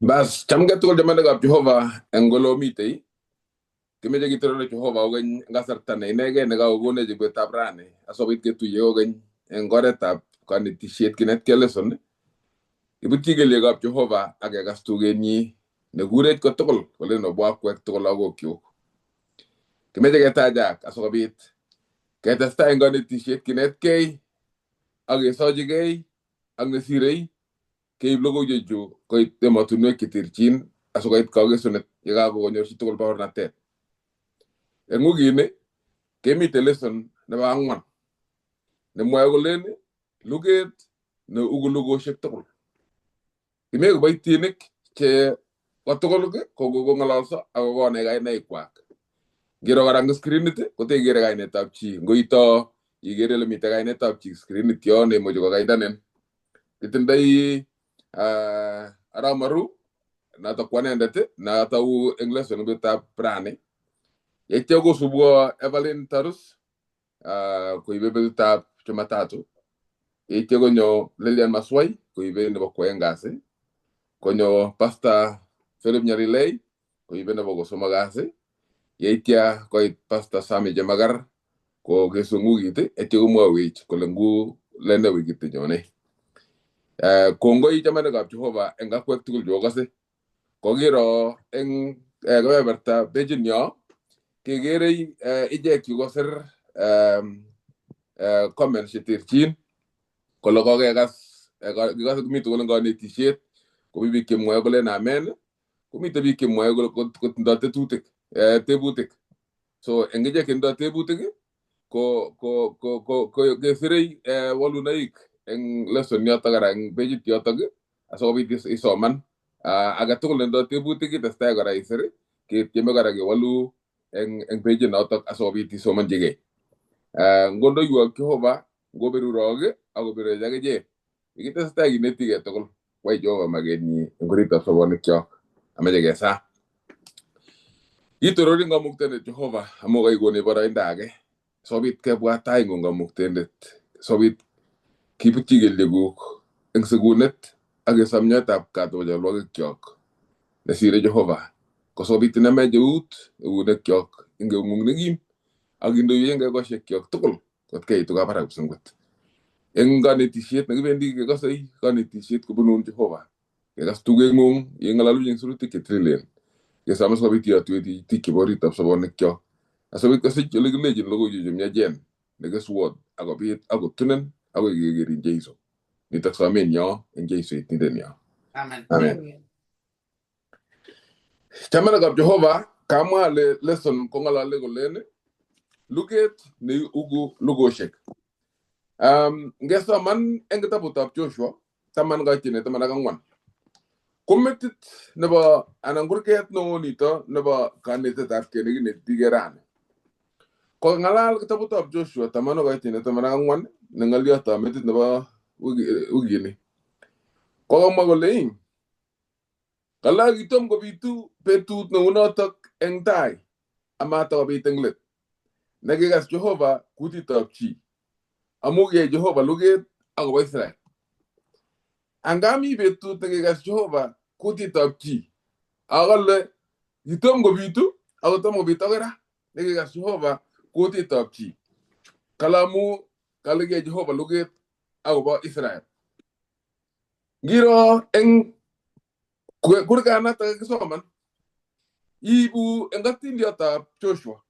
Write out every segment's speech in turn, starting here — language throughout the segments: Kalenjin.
Bas, cham get tugul jamana gab Jehova engolo mitei. Kime jegi toro Jehova ogen ngasar tane nege nega ogone jebe tabrane. Asobit ke tuye ogen engore tab kwani tishet kinet keleson. Ibuti gele gab Jehova age gastuge ni ne guret ko tugul wala no bwa kwek tugul ago kyo. Kime jegi tajak asobit ke testa engone tishet kinet kei age sojigei ang nesirei ke iblogo jeju ko itemotunwe kitirchin asogait kage sunet yaga go nyor si tugul bawr na tet. Engugine kemi teleson na bangwan ne moyago len luget ne ugulugo shek tokol ime go baytinik ke watokol ke ko go ngalalsa ago ne gay nay kwak giro garang screenite ko te gere gay ne tapchi ngoito igere le mita gay ne tapchi screenite yo ne mo jogo gay danen titendai aramaru na ta kwane ndete na ta u english no beta prane yetego subo Evelyn Tarus ko ibe ta chomatatu yetego nyo Lilian Maswai ko ibe ne ko engase ko nyo pasta Philip Nyarilei ko ibe ne bogo somagase yetia ko pasta Sami Jamagar ko gesu ngugite etego mo wich ko lengu lende wigite nyone kongo yi jamana gab Jehova enga ko tugul jogase ko giro en go berta bejinyo ke gere ije ki go ser comment shitir chin ko logo gas mi to ngani t-shirt ko bi ke moy go le na men ko mi to bi ke moy go ko ndate tutek te butek so engije ke ndate butek ko ge sirei walu naik en lesson yo tagara en bejit yo tag aso bi iso man aga to le ndate butek ta sta gara isere ke me gara ge walu en bejit na tak aso bi iso man jige ngondo yu Jehova goberu roge ago bere jage je igita sta gi netige to way Jehova mageni ngorita so won kyo amaje ge sa itoro ringa muktene Jehova amoga igoni bara indage sobit ke bwa tay nga muktendet sobit kiputigel leguk eng segunet age samnya tap kato jalo ge kyok nasire Jehova ko sobit na mejeut ude kyok inge ngungne gim agindo yenge go shekyok tukul kot kay to ga para usungut engane tishet na bendi ke gasay kane tishet ko bunun Jehova ke gas tuge ngung yengalalu yeng suru tiketrillen ke sama sobit ya tueti tikibori tap sabon kyo asobit ko sik legi lejin logo jujum nya jen de gas wod ago bit ago tunen ago yegeri jeiso ni tak samen yo en jeiso ni den yo amen chamana gab Jehova kama le lesson ko ngala lego lene luget ne ugu lugo shek ngesa man engta butap Joshua taman ga tine taman ga ngwan committed neba anangurket no nito neba kanete tap kene ne digerane ko ngalal kita butap Joshua tamano ga tine taman ga ngwan nangali ata metit neba ugini ko magolein kala gitom go bitu petut no unotok engtai amata go bitenglet nagigas Jehova kuti tapchi amuge Jehova luget ago Israel angami betu tegegas Jehova kuti tapchi agalle gitom go bitu ago tomo bitagera tegegas Jehova kuti tapchi kalamu kalege Jehova luget ago ba Israel giro en kurgana tegesoman ibu engatin diata Joshua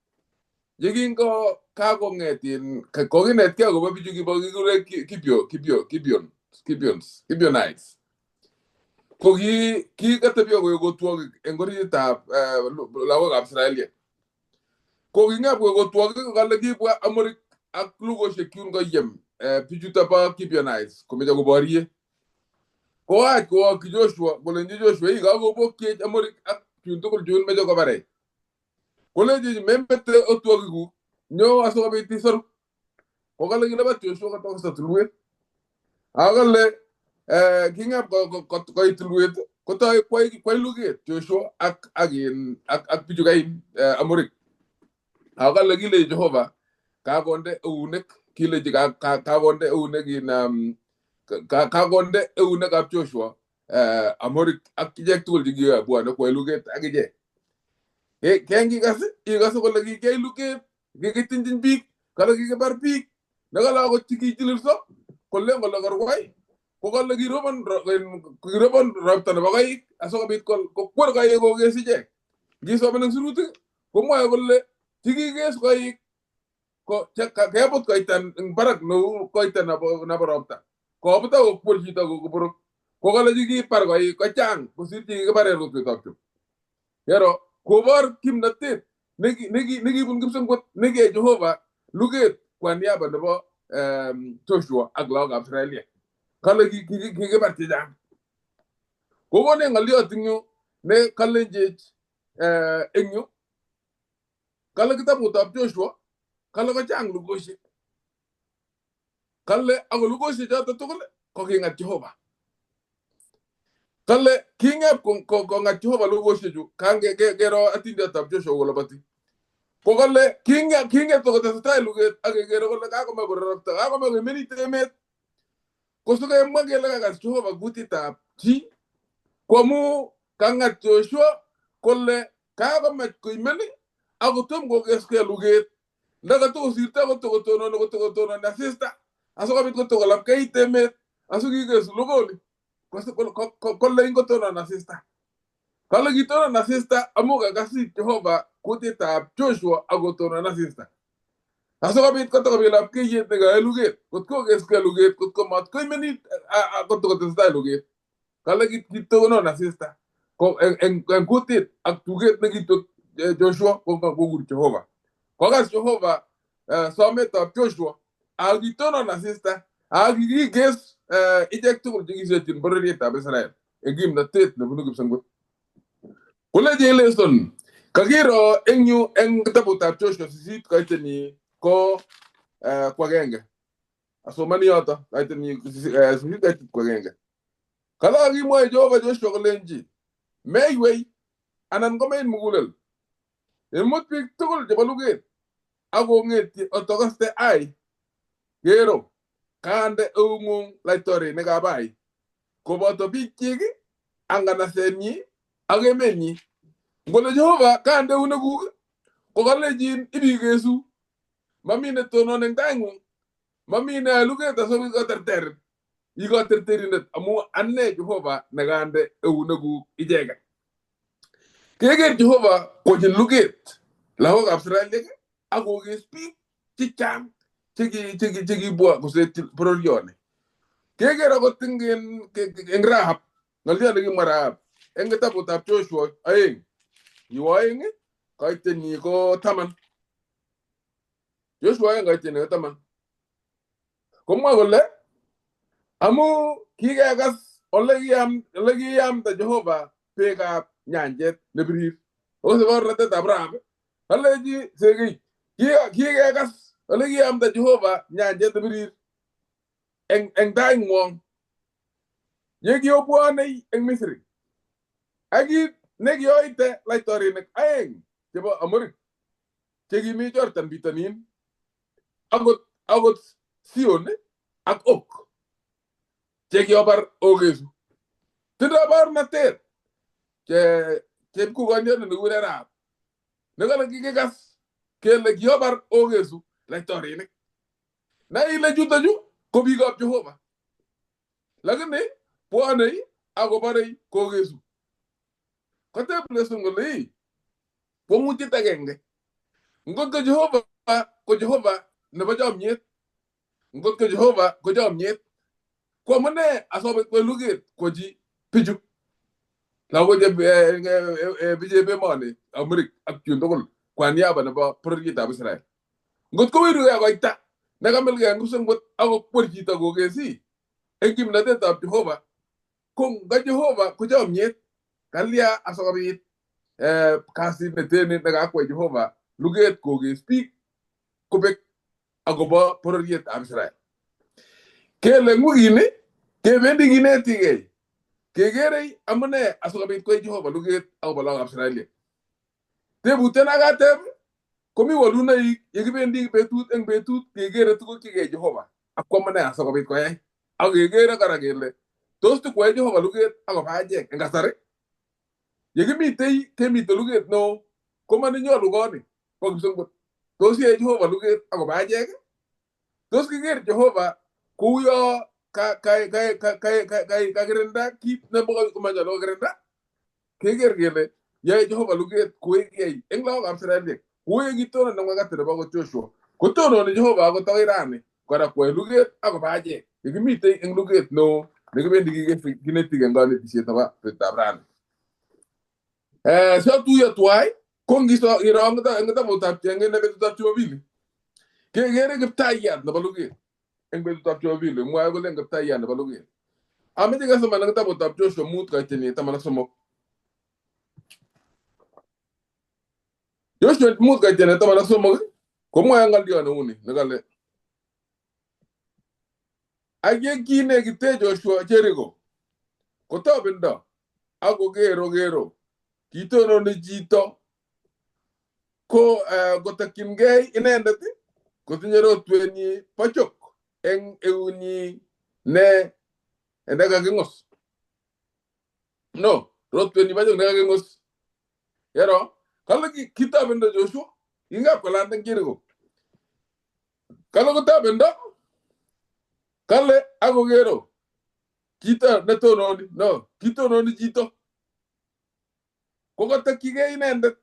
Jigingo kago ngetin ko ginet ke go biju gi bogi gure kibionites ko ki gata bi go tuo engori ta lawo ga Australia ko gi ngab go tuo ko galla gi bu amori ak lugo she kyun go yem piju ta ba kibionites ko me go boriye ko ki Joshua go lenji Joshua i ga go bo ki amori ak kyun to ko jun me go bare koleji membete otuogigu nyo aso be tisor ko gala ngina ba tiyo ka to sa tulwe agale kinga ko itulwe ko to ko luge tiyo ak agin ak pijugai amorik agale gile Jehova ka gonde unek kile jiga ka gonde unek in ka gonde unek ab Joshua amorik ak kijek tugul ci giya bu na ko luget ak je kengi gas I gas ko lagi kay luget gi tinjin bik kala gi bar bik daga la ko ci gi jilil so ko le ngol gar way ko gal lagi robon rabtan ba kay aso bit ko por kay go ge si je gi so ben surutu ko moy ko le ci gi ges ko ko ka bot ko tan barak no ko tan na barobta ko bota ko por ci tago ko por ko gal gi par ko chang ko sirti ga bare ro to yero ko bar kim na tet negi bun gibson got negi Jehova luget kwan ya ba bo Joshua ak law Australia kala gi bar ti jang ko woni ngal yo tingu ne kala je enyu kala kita mutab Joshua kala ko jang lu goshi kala aglu goshi jata to ko gi ngat Jehova kala kinga ko ngat Jehova lu goshi ju kange gero atinde tab Joshua wala bati ko kala kinga to ko ta lu get age gero ko ka ko ma boro ta ko ma meni temet ko su ga magela ga Jehova guti tab ji ko mu kangat Joshua kolle ka ko met ko meni ago tom go eske luget daga to sirta ko to no na sesta aso ko bit ko to lam kay temet aso gi ges lugoli ko le ingo to na sesta kala gi to na sesta amuga gasi Jehova kuti ta Joshua ago to na sesta aso ko bit ko to lam kay yete ga luget ko eske luget ko mat ko meni ko to sta luget kala gi to no na sesta ko en kuti ak tuget na gi to Joshua ko gur Jehova ko gas Jehova somet of Joshua agi tono na sister agi ges ejectul jigi setin borori ta Israel egim na tet na bunu gibsan kula je lesson kagiro enyu en tabuta Joshua sisit ko iteni ko kwa genga aso maniota iteni sisit kwa genga kala agi mo Jehova Joshua ko lenji meyway anan ko men mugulel emot pik tugul jabaluget ago ngeti otogaste ai gero kande ungung laitori ne gabai ko boto pikigi angana senyi agemeni ngolo Jehova kande unagu ko galle jin ibi gesu mamine tono nen tangu mamine lugeta so go terter igo terterinet amu anne Jehova nagande unagu ijega keger Jehova ko jin luget lawo Australia ago ge speak ticham tigi bo ko se prorione keger ago tingen en rahab ngal dia lagi marab en ta po tap Joshua ay yuaing kaiteni ko taman Joshua en kaiteni taman kuma golle amu kiga gas lagi yam ta Jehova pega nyanjet nebrir o se warata Abraham alaji segi kiga gas lagi am da Jehova nyanjet nebrir en dai ngong yegi obuane en Misri agi negi oite laitori nek aeng tebo amorik tegi mi jortan bitanin agot sione ak ok tegi obar ogesu tida bar na ter ke ku ganyo ne ngure rap negala gige gas ke le yobar ogesu laitori nek na ile jutaju ko bigo ab Jehova lagane poane ago bare ko ogesu ko te blesu ngoli ko muti tagenge ngot ko Jehova ne ba jom nyet ngot ko Jehova ko jom nyet ko mane asobe ko luget ko ji piju lawo je bije be mane Amerik ak jundogol kwani aba na ba projet ta Israel ngot ko wiru ya ko ita naga mel ga ngusum bot ago porji ta go gesi engim na de ta Jehova ko ga Jehova ko jom nyet kalia asobe kasi metene naga ko Jehova luget ko ge speak ko be ago ba projet ta Israel ke le ngugine ke bendi gine tige ke gere amane asobe ko Jehova luget ago ba la Israel te butena ga te komi waluna yegi bendi betut ke gere to ko ke Jehova akomane asobe ko ay age gere karagele tos tu kwe Jehova luget ako baje ngasare yegi mitei kemite luget no komani nyolu goni ko kisongo tos ye Jehova luget ako baje tos kiger Jehova kuyo ka gerenda kit ne bogo ko manjalo gerenda keger gele ye Jehova luget kuye ye englaw amsrande kuye gitono no ngatere bago Joshua ko tono ni Jehova ko tawirani kora kwe luget ako baje yegi mitei eng luget no nigi bendi gi genetic ngani tisieta ba tabrani so tu ya tuai kongi so irong ngata mo tap tenge ne betu tap chobili ke gere ke tayat na balugi eng betu tap chobili mo ay golen ke tayat na balugi ame diga sama ngata mo tap chosho mut ka tini tamana somo Joshua mut ka tini tamana somo ko mo ay ngal dio na uni ngale age kine gite Joshua Jericho ko to bendo ago gero kito no ni jito ko gotakin gay inendati ko tinyero tweni pachok eng euni ne endaga gengos no ro tweni pachok endaga gengos yero kala kita bendo Joshua inga palanda kirgo kala ko ta bendo kale ago gero kita neto no kito no ni jito ko gotakin gay inendat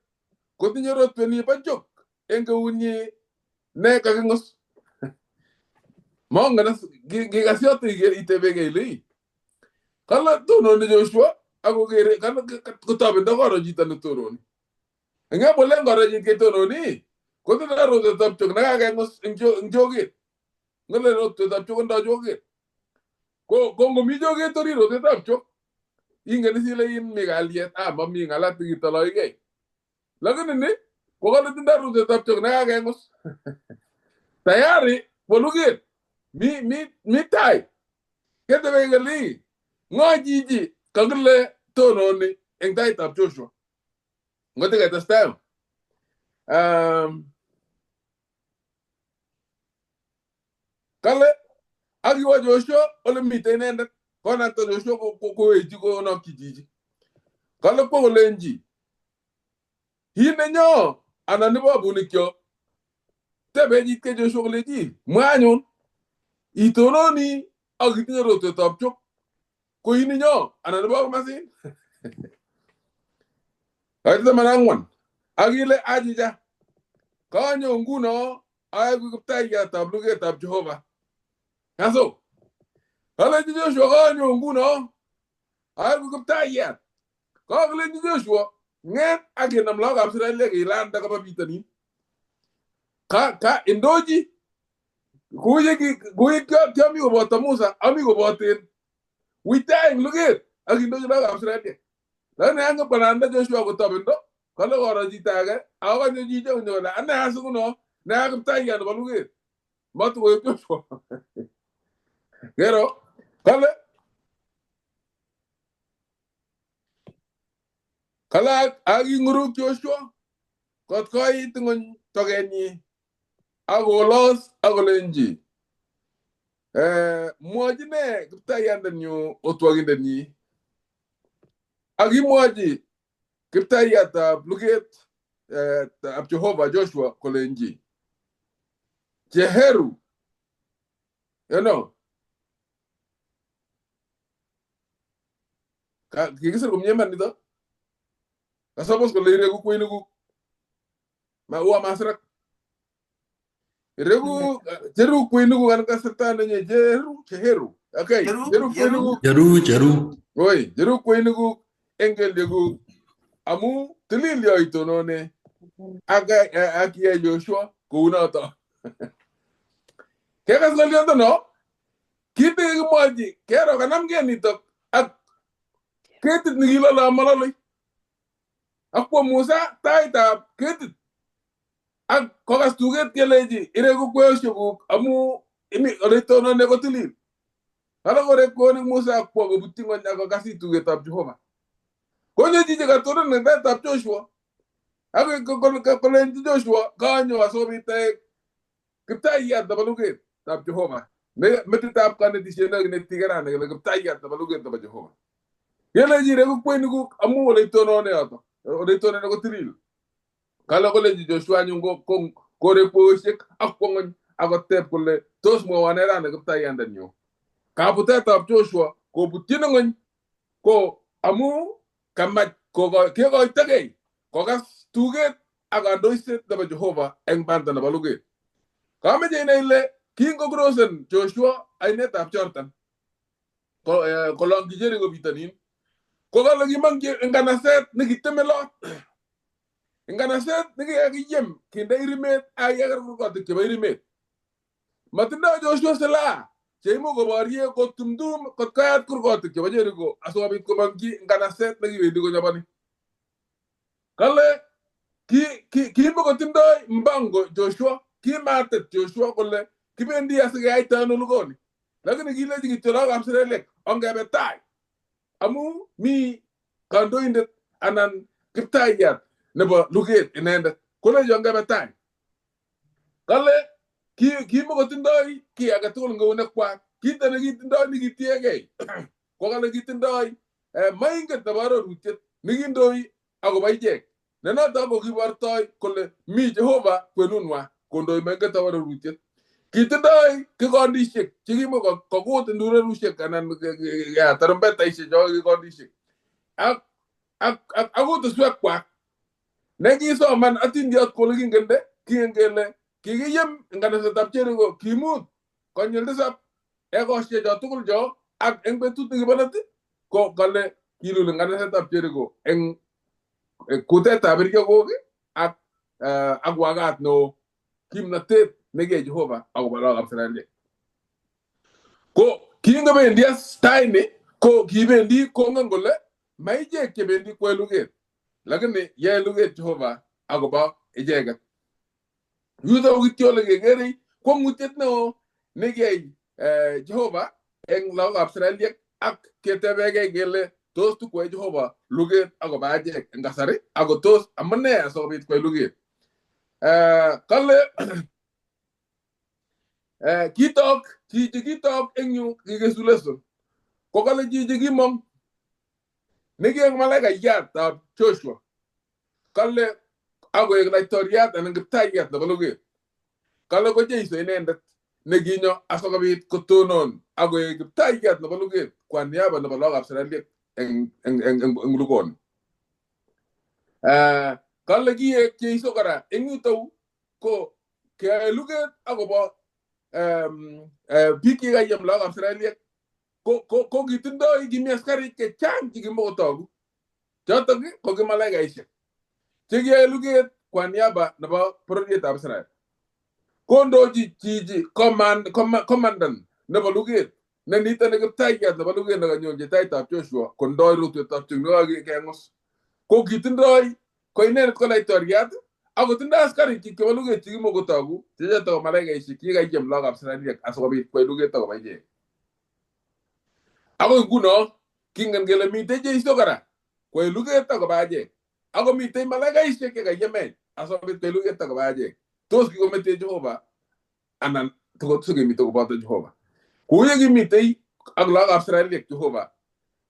ko tinyero tweni pachok eng euni ne kagengos Mongana gigasioto itebege ili. Kala tono ni Joshua ako gere kala kutabe ndogoro jita no tono ni. Nga bolen ngoro jita tono ni. Koto na ro de tapchok na ga ngos njoge. Ngale ro de tapchok nda joge. Ko mi joge tori ro de tapchok. Ingani sile in megaliet mami ngala tigi taloige. Lagan ni ko kala tinda ro de tapchok na ga ngos. Tayari boluge mi tai kete begali ngojiji kagle tono ni eng tai tap Joshua ngote ka tastam kale agi wa Joshua ole mi tenende kona to Joshua ko eji ko no kijiji kale ko lenji hine nyo anani babu ni kyo tebe jit ke Joshua leji mwanyon itono ni agitinyo rote tapchok ko hini nyo anani babu masin Aita manangwan agile ajija kanyo nguno ay guptai ya tabluge tab Jehova kaso kala Joshua kanyo nguno ay guptai ya kala Joshua ngen age namla ga Israel ge ilan daga babitani ka indoji kuye ki amigo bota Musa amigo botin witai luge age indoji daga Israel la ne anga balanda Joshua ko tabendo kala gora jitaga awa nyo jija unyola ana hasuno na ag tayya no baluge matu ko Joshua gero kala agi nguru Joshua kot koy tungon togeni agolos agolenji mojine tayya ndanyo otwaginde ni agi moji kiptaya ta bluget ab Jehova Joshua kolenji Jeheru kigisir ko myeman nito kasabos ko le regu ko inugu ma uwa masrak regu jeru ko inugu kan kasata nanye Jeheru okay jeru ko inugu Jeru oi jeru ko inugu engel degu amu tililio itonone aga akia Joshua ko unato kekas loliondo no kite moji kero kanam genito ak ketit nigilo la malaloy akwa Musa taita ketit ak kokas tuget keleji iregu kwesho amu ini oletono ne ko tilil hala gore ko ni Musa akwa go butingo nyako kasi tuget ab Jehova konyo jije ka tono ne tab Joshua ak ko len Joshua kanyo asobi te kiptai ya dabaluge tab Jehova ne metitab kanetishet ne tigerane ne kiptayat na baluget na Jehova yele jire ko kweni ku amu wala itono ne ato wala itono ne ko tiril kala ko le Joshua nyungo ko reposek akongon agote kule tos mo wanera ne kiptayat ndanyo ka putetab Joshua ko butina ngon ko amu kamat ko ke ko tage ko gas tuget aga doiset na Jehova eng banda na baluget kame je ile kingo grosen Joshua ay netap chortan ko long kijeri go bitanin ko ga lagi mangge ngana set nigi temelo ngana set nigi agi yem kinde irimet ay agar ko te ke irimet matinda Joshua sala chemo go bariye ko tumdum ko kayat kur ko te ke bajeri go aso bit ko mangi ngana set nigi wedi go nyabani kale ki mo ko tindoy mbango Joshua ki matet Joshua ko le ki bendi asga ay tanu lugoni lakini gile jigi tola amsrelek onga betai amu mi kando inde anan kiptayat nebo luget inende kole jonga betai kale ki mo ko tindoy ki aga tol ngone kwa ki tane gi tindoy ni gitiege ko kale gi tindoy mainga tabaro rutet ni gindoy ago bayje nena tabo gi wartoy kole mi Jehova kwenunwa kondoy mainga tabaro rutet kitindoi ki kondishek chekimo ko kut ndure rushek anan ya tarumbeta ishe jo ki kondishek ak akut swek kwa ne ki so man atin diot ko legi ngende ki ngele ki yem ngana sa tapchere go kimut ko nyelde sap e ko she jo tukul jo ak eng betut ngi banati ko kale kilu ngana sa tapchere go eng kute tabir go ak wagat no kimnatet nege Jehova ako bala Israel ko kinga bendi staine ko kibendi ko ngangole maije ke bendi ko luget lagane ye luget Jehova ako ba ejega yuda witio lege geri ko ngutet no nege Jehova en la Israel ak ketebege gele tos tu ko Jehova luget ako ba je ngasare ako tos amane so bit ko luget kale kitok enyu gigesuleso ko kala jiji mom negi ang malaga yat tab Joshua kale ago eg laitoriat anan gitayat na balugi kala ko jeyso inendet negi nyo asogabit kotonon ago eg gitayat na balugi kwan yaba na balaga Australia en lugon kala gi eg jeyso kara enyu taw ko ke luget ago bo piki ga yam la Australia ko gitindo igi mi askari ke chang igi mo togu joto gi ko gi malaga ishe tigi luget kwan yaba na ba project Australia kondo ji commandant na ba luget na nita na gitaya na ba luget na ganyo je taita Joshua kondo rutu ta tingo gi kengos ko gitindo ko iner ko la itoriat ako tinda askari ki ke luget tigi mo togu je to malaga ishe ki ga yam la Australia aso bi ko luget to ba je ako guno kingan gele mi te isto kara ko luget to ba je ako mi te malaga ishe ke ga yemen aso bi ko luget to ba je tos ki ko mete Jehova anan to sugi mi to ba Jehova ko yegi mi te agla Australia Jehova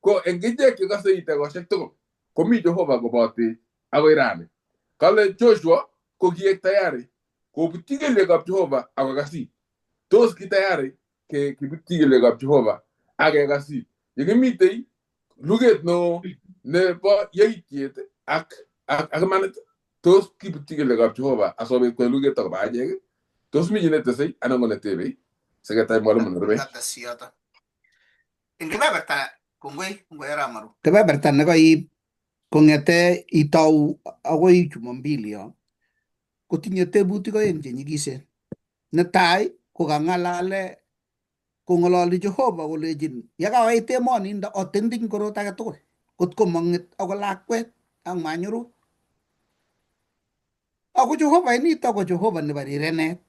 ko engije ke ga sei te go sekto ko mi Jehova go ba te ako irane kale Joshua ko ki tayari ko butige le ga Jehova ako gasi tos ki tayari ke ki butige le ga Jehova aga gasi yegi mi te luget no ne ba yeytiete ak manet tos ki butige le ga Jehova aso be ko luget to ba je tos mi jinete sei anangone tebe secretary malumo norbe Ingeba berta kungwe ramaru. Tebe berta nego I kongete itau agoi Jumapili yo. Kutinye tebutik oeng chenyigisen. Netai kokangalale kongololi Jehova kolejin yakawait emoni nda otending korot age tugul. Kotko mangit ako lakwet ang manyoru. Ako Jehova inito ko Jehova nebo rirenet.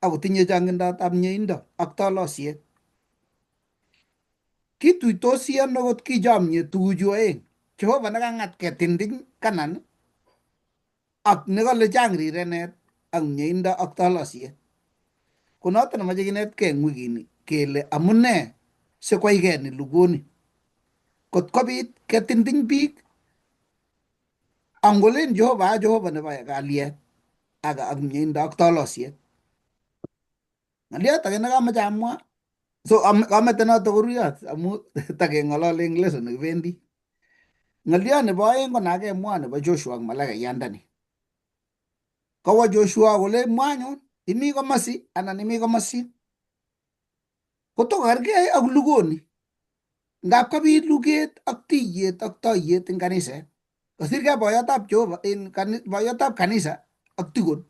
Ako tinye changindotab mieindo ak tolosiet. Kituitosi ano kot kichomye tuguchu oeng. Jehova nekangat ketinding kanan ak nekale chang rirenet ak mieindo ak tolosiet. Ko noton nemoche kinetkei eng wikini kele amune sikwaigei ni lugoni. Kot kobit ketinding biik angolen Jehova Jehova nebo kalyet ak mieindo ak tolosiet. Ng'aliot age nekamache amwa, so kamete noto koruyot amu takeng'olole eng lesson nekibendi. Ng'aliot nebo oeng ko nakemwa nebo Joshua ak malaikayandani. Kawo Joshua kole mwa anyun, imi komasi anan imi komasin, kotokokergei ak lugoni. Ngap kabit luget ak tiyet ak toiyet eng kaniset. Kosirgei boyotab Jehova boyotab kanisa ak tukun.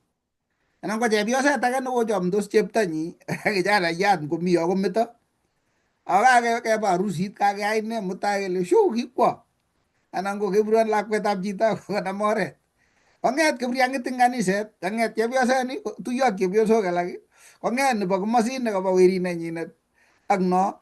Anan ko chepyoset age nekochamdos cheptonyi ak kijanayat ngomi yo kometo. Ako kakebe harusit kakeyai ne mutai kele shuu kikwo. Anan ko keburuan lakwetab chito konam oret. Kong'et Kipriang'it eng kaniset, kong'et chepyosani tuiyo ak chepyosok alak. Kong'et nebo komosin nekabo weri nenyinet ak no.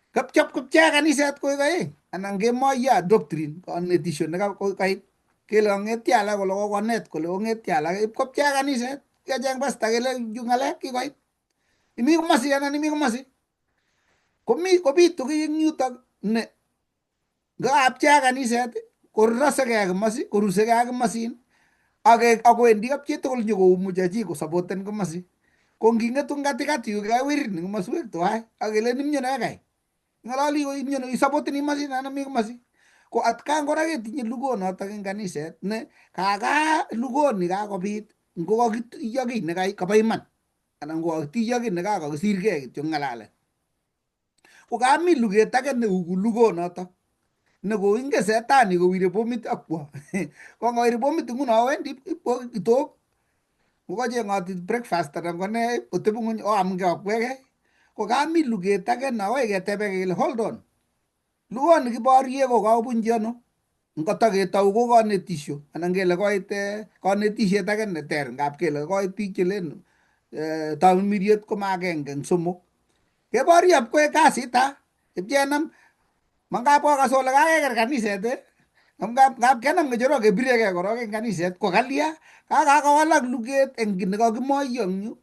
Kapchea kaniset koek aeng anan kemoyo doctrine kanetisyo nekait kele kong'etyo alak kole kokonet kole kong'etyo alak ipkopchea kaniset kecheng pasta kele yu ng'alek kikoit. Imi komosi anan imi komosi. Kobitu kiy eng yutok ne ngapchea kaniset korosegei komosi korusegei ak komosin akowendi kap chitugul nyokoumuchi chi kosapoten komosi. Ko nging'etu eng katikati yu kewirin eng komoswek tuwai ak kelen imyono ekai. Ng'alali ko imyono isapoteni komosin anan mi komosi. Ko atkan kora ketinye lugonotok eng kaniset ne kaka lugoni kakobit ngo kakituiyo kiy nekabo iman anan ko kakituiyo kiy nekakakisirgei kityo ng'alalet. Ko kami luget age neu lugonotok nekoingen setani kowire bomit akwo. Kongowir bomit nguno wendi ipko kitok kokacheng'oti breakfast anan ko ne kotebi ng'uny oamge akwege. Ko kami luget age nawai ketebe kele hold on, lugoni kiborye ko kakobunji ano? Ngotaketou ko kanetisyo anan kele koit kanetisiet age neter ngap kele koit biik chelen tamirmiriet koma agenge eng somok. Keborye apkoek kasit ipkenam mangap kokas ole kakeker kaniset ngap kenam ng'echerok kebiregei korok eng kaniset ko kalya kakawalak luget eng nekakimoyo eng yu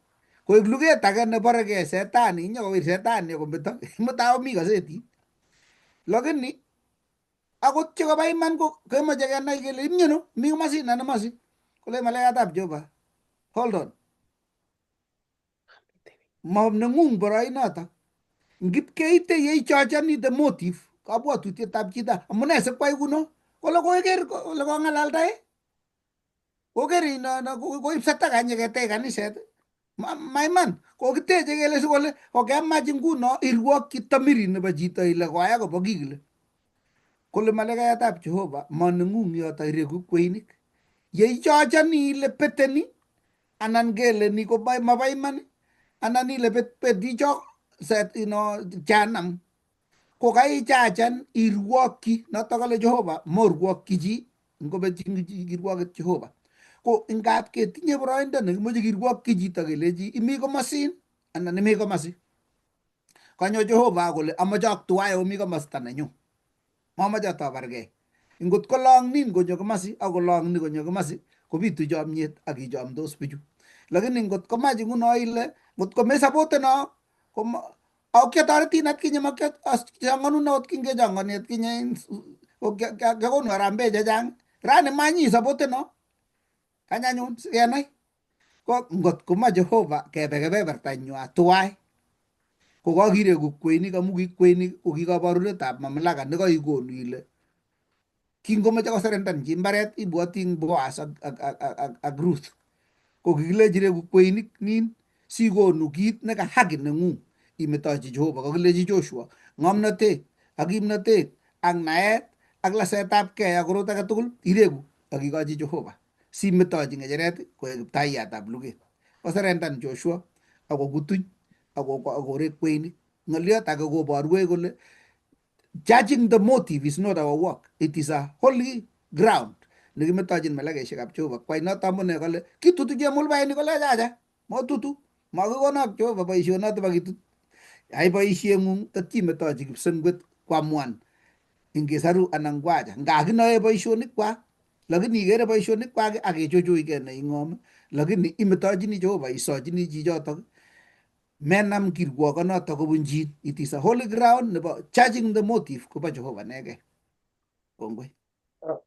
koek luget age nebaregei setani nyokowir setani akometo mutai komi gazetit. Lakini akot chekobo iman ko kemoche kenai kele imyono mi komosin anan mosi. Kole malaikatab Jehova hold on, ma neng'ung boroinotok. Ngipkeite yeichochoni the motive kabwatutietab chito amune sikwai kuno kole koiker kole kong'alaldae koker koib sataka nyeketech kaniset. Maiman kokiteche kele sikole kokemach nguno irwokyi tamiri nebo chito ile koya kobo kikile. Kole malaikayatab Jehova maneng'ung yoto ireku kweinik. Yeichochoni ile peteni anan kele ni ko mabo iman anan ile peti chok janam ko kaichachan irwokyi noto kale Jehova morwokyi chi ngobetyin kirwoket Jehova. Ko ngap ketinye boroindo nekimoche kirwokyi chito kelechi imi komosin anan imi komosi. Kanyo Jehova kole amoche aktuai omi komosta nenyu. Mamoche atabargei. Ngot kolong nin konyo komosi ak kolong ni konyo komosi kobitu chomyet ak kichomdos bichu. Lakini ngot komach nguno ile ngot komesapoteno ak kiatoretin atkinye makiachong'onun akot kingechong'oni atkinye kakonu harambee chechang rani manyi sapoteno kanyanyun sikenai. Ko ngot komo Jehova kebe kebebertanywa tuwai ko kakireku kweinik amu ki kweinik ko ki kabarunetab mamlaka nekaikonu ile kingomeche koserendenchi mbaret ibwoti Boaz ak Ruth ko kikilechi reku kweinik nin sikonu kit neka haki neng'ung imetochi Jehova. Kakilechi Joshua ng'omnotet ak kimnotet ak naet ak lasetab kei ak korot age tugul ireku ak ikochi Jehova simetochi ng'echeret koek kiptaiyatab luget. Koserendan Joshua akokutuny akorek kweinik. Ng'oliot age koborwech kole judging the motive is not our work, it is a holy ground nekimetochin malaikaisiekab Jehova. Kwai noto amune kole kitutu chemulbainik kole chacha motutu makikonok Jehova boisionoto bo kitut. Ai boisieng'ung tatimetochi kipsengwet koamuan ingesaru anan kwacha ngakinoe boisionikwak. Lakini ikere boisionikwak ak kechochoigei neing'om lakini imetochini Jehova isochini chichotok menam kirwokonoto kobun chi. It is a holy ground nebo charging the motive kobo Jehovah nege. Kongoi.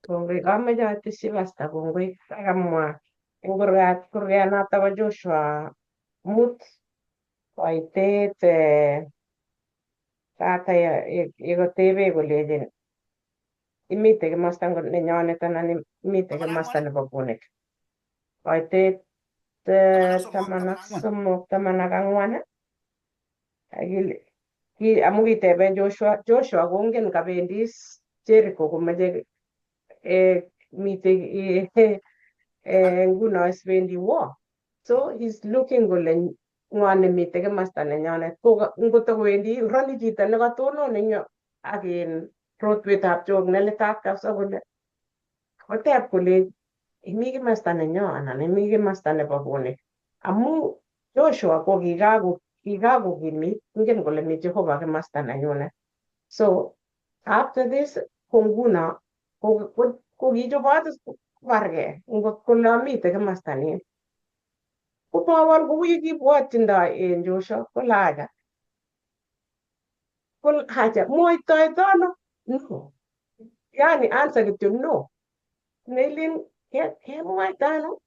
Kongoi kameche atesyi pasta kongoi akamwa eng kurganoto bo Joshua mut koitet tata yekotebe kolechin imite kimasta nenyonet anan imite kimasta nebo bunik. Koitet taman ak somok, taman ak ang'wan amu kitebe Joshua kongen kabendi Jericho komeche mite nguno sibendi war. So he's looking kole ng'o nemite kimasta nenyonet. Ngotokowendi rani chito nekatonon eng yo ak rotwetab chok nelitat kabisa kole koteb kole imi kimasta nenyo anan imi kimasta nebo bunik. Amu Joshua ko kikakokimit, ingen kole mi Jehovah kimasta nenyunet. So after this ko nguno ko kichobot bargei ngot kole amite kimasta nin. Komawol kou yekibwotchindoi en Joshua kole haja mwoitoito ano? No. Yani answer kityo no. Neilin kemwaita ano?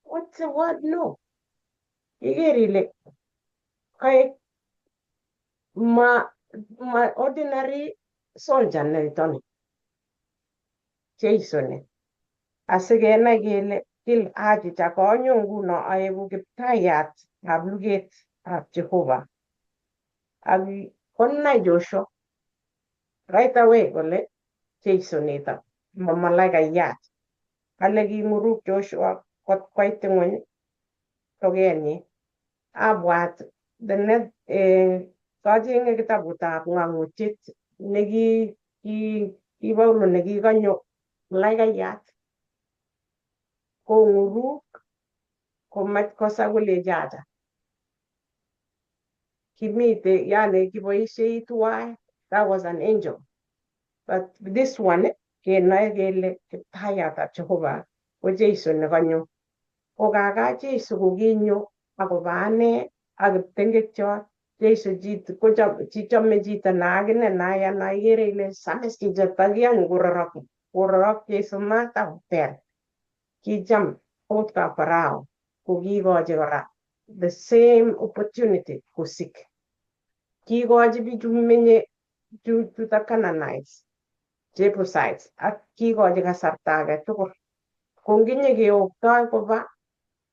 What's the word no? Iker ile kaek ma ordinary soldier neitoni. Jeiso ni. Asikenai kele achicha konyo nguno aeku kiptayat ab luget ab Jehovah. Ak konai Joshua right away kole Jeiso nito ma malaikayat. Kale king'uruk Joshua kot koit ng'ony togenyi. Abwat kacheng'e kitabutab ng'ang'utiet Paulo nekikanyo malaikayat kong'uruk komach kosa kolechi acha kimite yani kiboisiei tuwai. That was an angel. But this one kenae kele kiptayatab Jehovah ko Jeiso nekanyo. Ko kaka Jeiso kokinyo akoba ane ak kiptengekyot. Jeiso chichome chito na akine nayan ikere ile samis chicho takiyan kororok Jeiso maat akoter. Kicham ot ka Farao kokikochi kora the same opportunity kosik. Kikochi bichu menye chuto Canaanites, Jebusites ak kikochi kasarta age tugul. Konginye keoktoi koba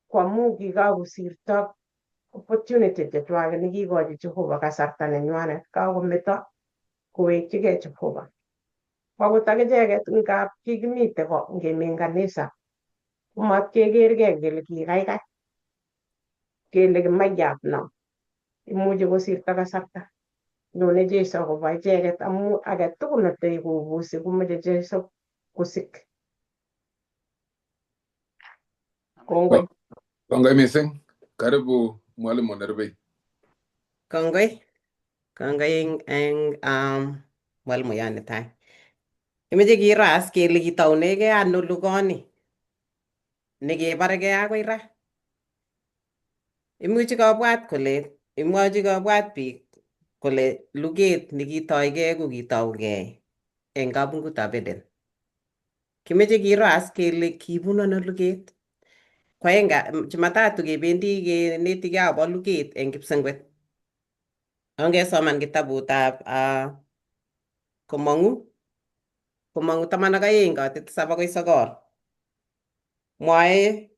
kwamu kikakosirto opportunity chechwaket nekikochi Jehovah kasarta nenywanet. Kakometo kowekchigei Jehovah. Akot akicheket ngap kikimite ko ngemi kanisa matkekergei kele kikaikai kele kimayat no imuchi kosirto kasarta. Nyone Jeiso koba icheket amu age tugul netei kobusi komeche Jeiso kosik. Kongoi. Kongoi mising. Karibu mwalimu Nervei. Kongoi eng mwalimu netai. Imeche kiras kele kitaunegei ano lugoni nekebaregei akoi ra. Imwochi kobwat biik kole luget nekitoigei ko kitaugei eng kabungutab Eden. Kimeche kiras kele kibun ano luget. Kwaenga Jumatatu kebendi kenetigei akobo luget eng kipsengwet. Ongesoman kitabutab Komong'u 12 katit 7 akoi 9. Mwae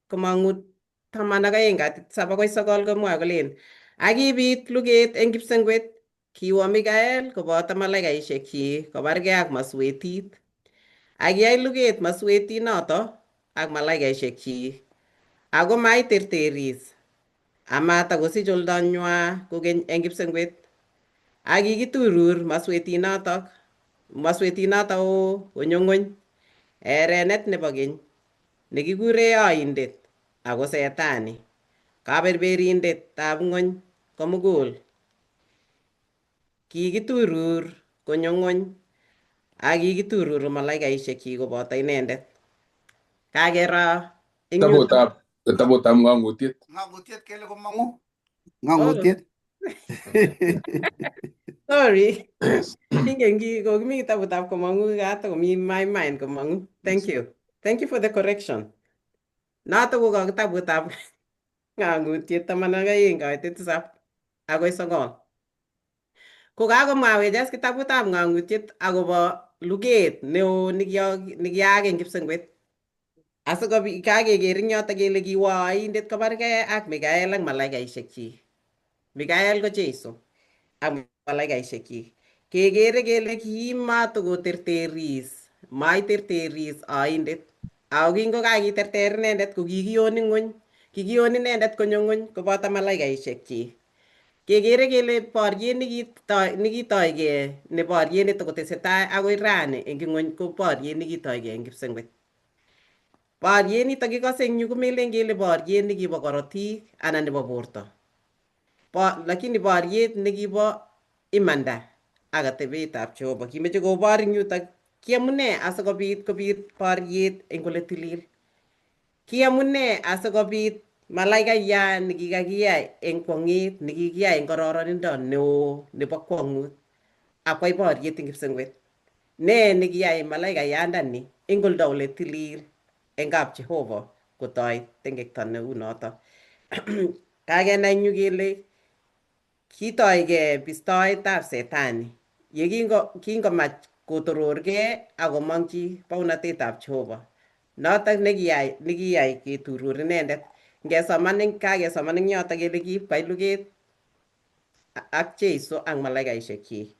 Komong'u 12 katit 7 akoi 9 komwae kolen akibit luget eng kipsengwet kiwo Mikael koboto malaikaisiekchi kobargei ak maswetit. Akiyai luget maswetit noto ak malaikaisiekchi ako maiterteris amatakosich oldonywa kokeny eng kipsengwet. Akikiturur maswetit noto konyo ng'ony. Erenet nebo keny nekikure Yoindet ako Setani, kaberberindetab ng'ony komugul. Kikiturur konyo ng'ony ak kikiturur malaikaisiekchi koboto inendet. Kakero eng Kitabutab ng'ang'utiet. Ng'ang'utiet kele Komong'u Oh, ng'ang'utiet. sorry. Ingen kokimi kitabutab komong'u komi my mind komong'u. Thank you. Thank you for the correction. Noto ko kitabutab ng'ang'utiet 12 kaitet 7 agoi 9. Ko kakomwawech kitabutab ng'ang'utiet akobo luget neo nekiyaak eng Kipsengwet. Asikobit kakeker eng yoto kele kiwo oindet kobargei ak Mikael ak malaikaishek chi. Mikael ko Jeiso ak malaikaishek chi. Kekere kele maiterteris oindet. Ako kingo kakiterter inendet ko kikiyon ng'ony. Kikiyon inendet konyo ng'ony koboto malaikaishek chi. Kekere kele boriet nekitoigei ne boriet netokotesetai akoi rani eng ng'ony ko boriet nekitoigei eng Kipsengwet. Boriet nito kikose eng yu komelen kele boriet nekibo korotik anan nebo borto. Lakini boriet nekibo imanda ak atebetab Jehova. Kimeche kobor eng yutok kiamune asikobit kobit boriet eng ole tilil. Kiamune asikobit malaikayat nekikakiyai eng kwong'et nekikiyai eng kororonindo neo nebo kwong'ut akwai boriet eng Kipsengwet. Nee nekiyai malaikayandani eng oldo ole tilil eng kap Jehova kotoi tengekto neu noto. Kakenai eng yu kele kitoigei bistoetab Setani ye kingomach kotororgei akomong'chi baunatetab Jehova. Notok nekiyai keturur inendet. Kakesoman eng yoto kele kiib kwai luget ak Jeiso ak malaikaishek chi.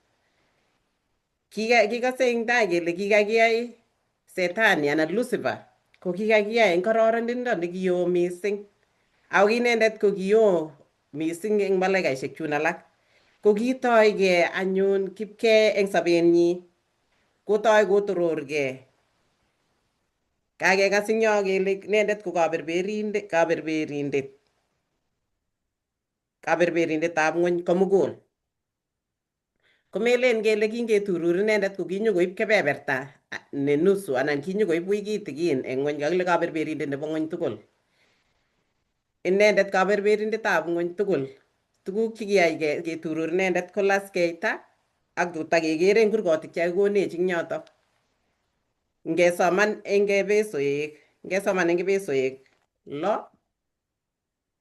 Kikose eng tai kele kikakiyai Setani anan Lucifer ko kikakiyai eng kororonindo nekio mising. Ako inendet ko kio mising eng malaikaishek chun alak. Ko kitoigei anyun kipkei eng sobenyi. Kotoi kotororgei. Kakekas eng yo kele inendet ko kaberberindetab ng'ony komugul. Komelen kele kingeturur inendet ko kinyokoib kebeberta ne nusu anan kinyokoib wui kitikin eng ng'ony kakile kaberberindet nebo ng'ony tugul. Inendet kaberberindetab ng'ony tugul. Tuguk chekiyai keturur inendet ko las keita ak takekere eng kurgotik chekikonech eng yoto. Ngesoman eng Ebesoek 6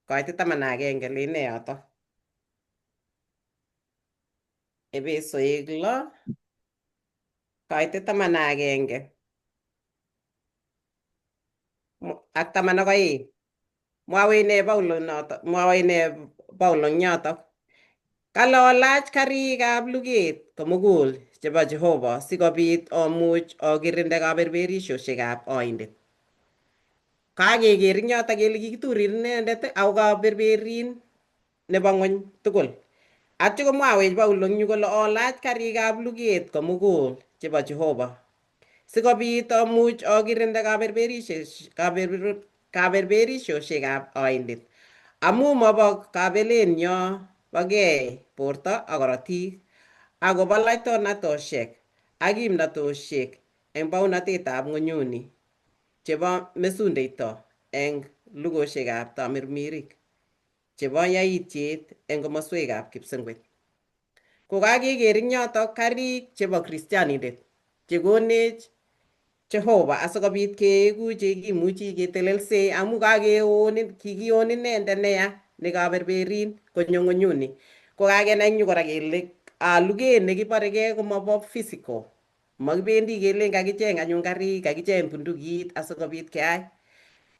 kaitet 11 line yoto. Ebesoek 6 kaitet 11 ak 12. Mwawech ne Paulo eng yoto. Kale olach karikab luget komugul chebo Jehova sikobit omuch okirinde kaberberisiosiekab oindet. Kakeker eng yoto kele kikiturir inendet ako kaberberin nebo ng'ony tugul. Atyo komwawech Paulo eng yu kole olach karikab luget komugul chebo Jehova sikobit omuch okirinde kaberberisiosiekab oindet. Amu mobo kabelenyo bogei borto ak korotik akobo laitonatosiek ak kimnatosiek eng baunatetab ng'onyuni chebo mesundeito eng lugosiekab tamirmirik chebo yaitiet eng komoswekab Kipsengwet. Ko kakeker eng yoto karik chebo kristianindet chekonech Jehova asikobit keeku chekimuchi ketelelse amu kikion inendet neya nekaberberin konyo ng'onyuni. Ko kakenai eng yu kora kele luget nekiboregei komobo physical. Makibendi kelen kakicheng anyun karik, kakicheng bundukit asikobit keyai.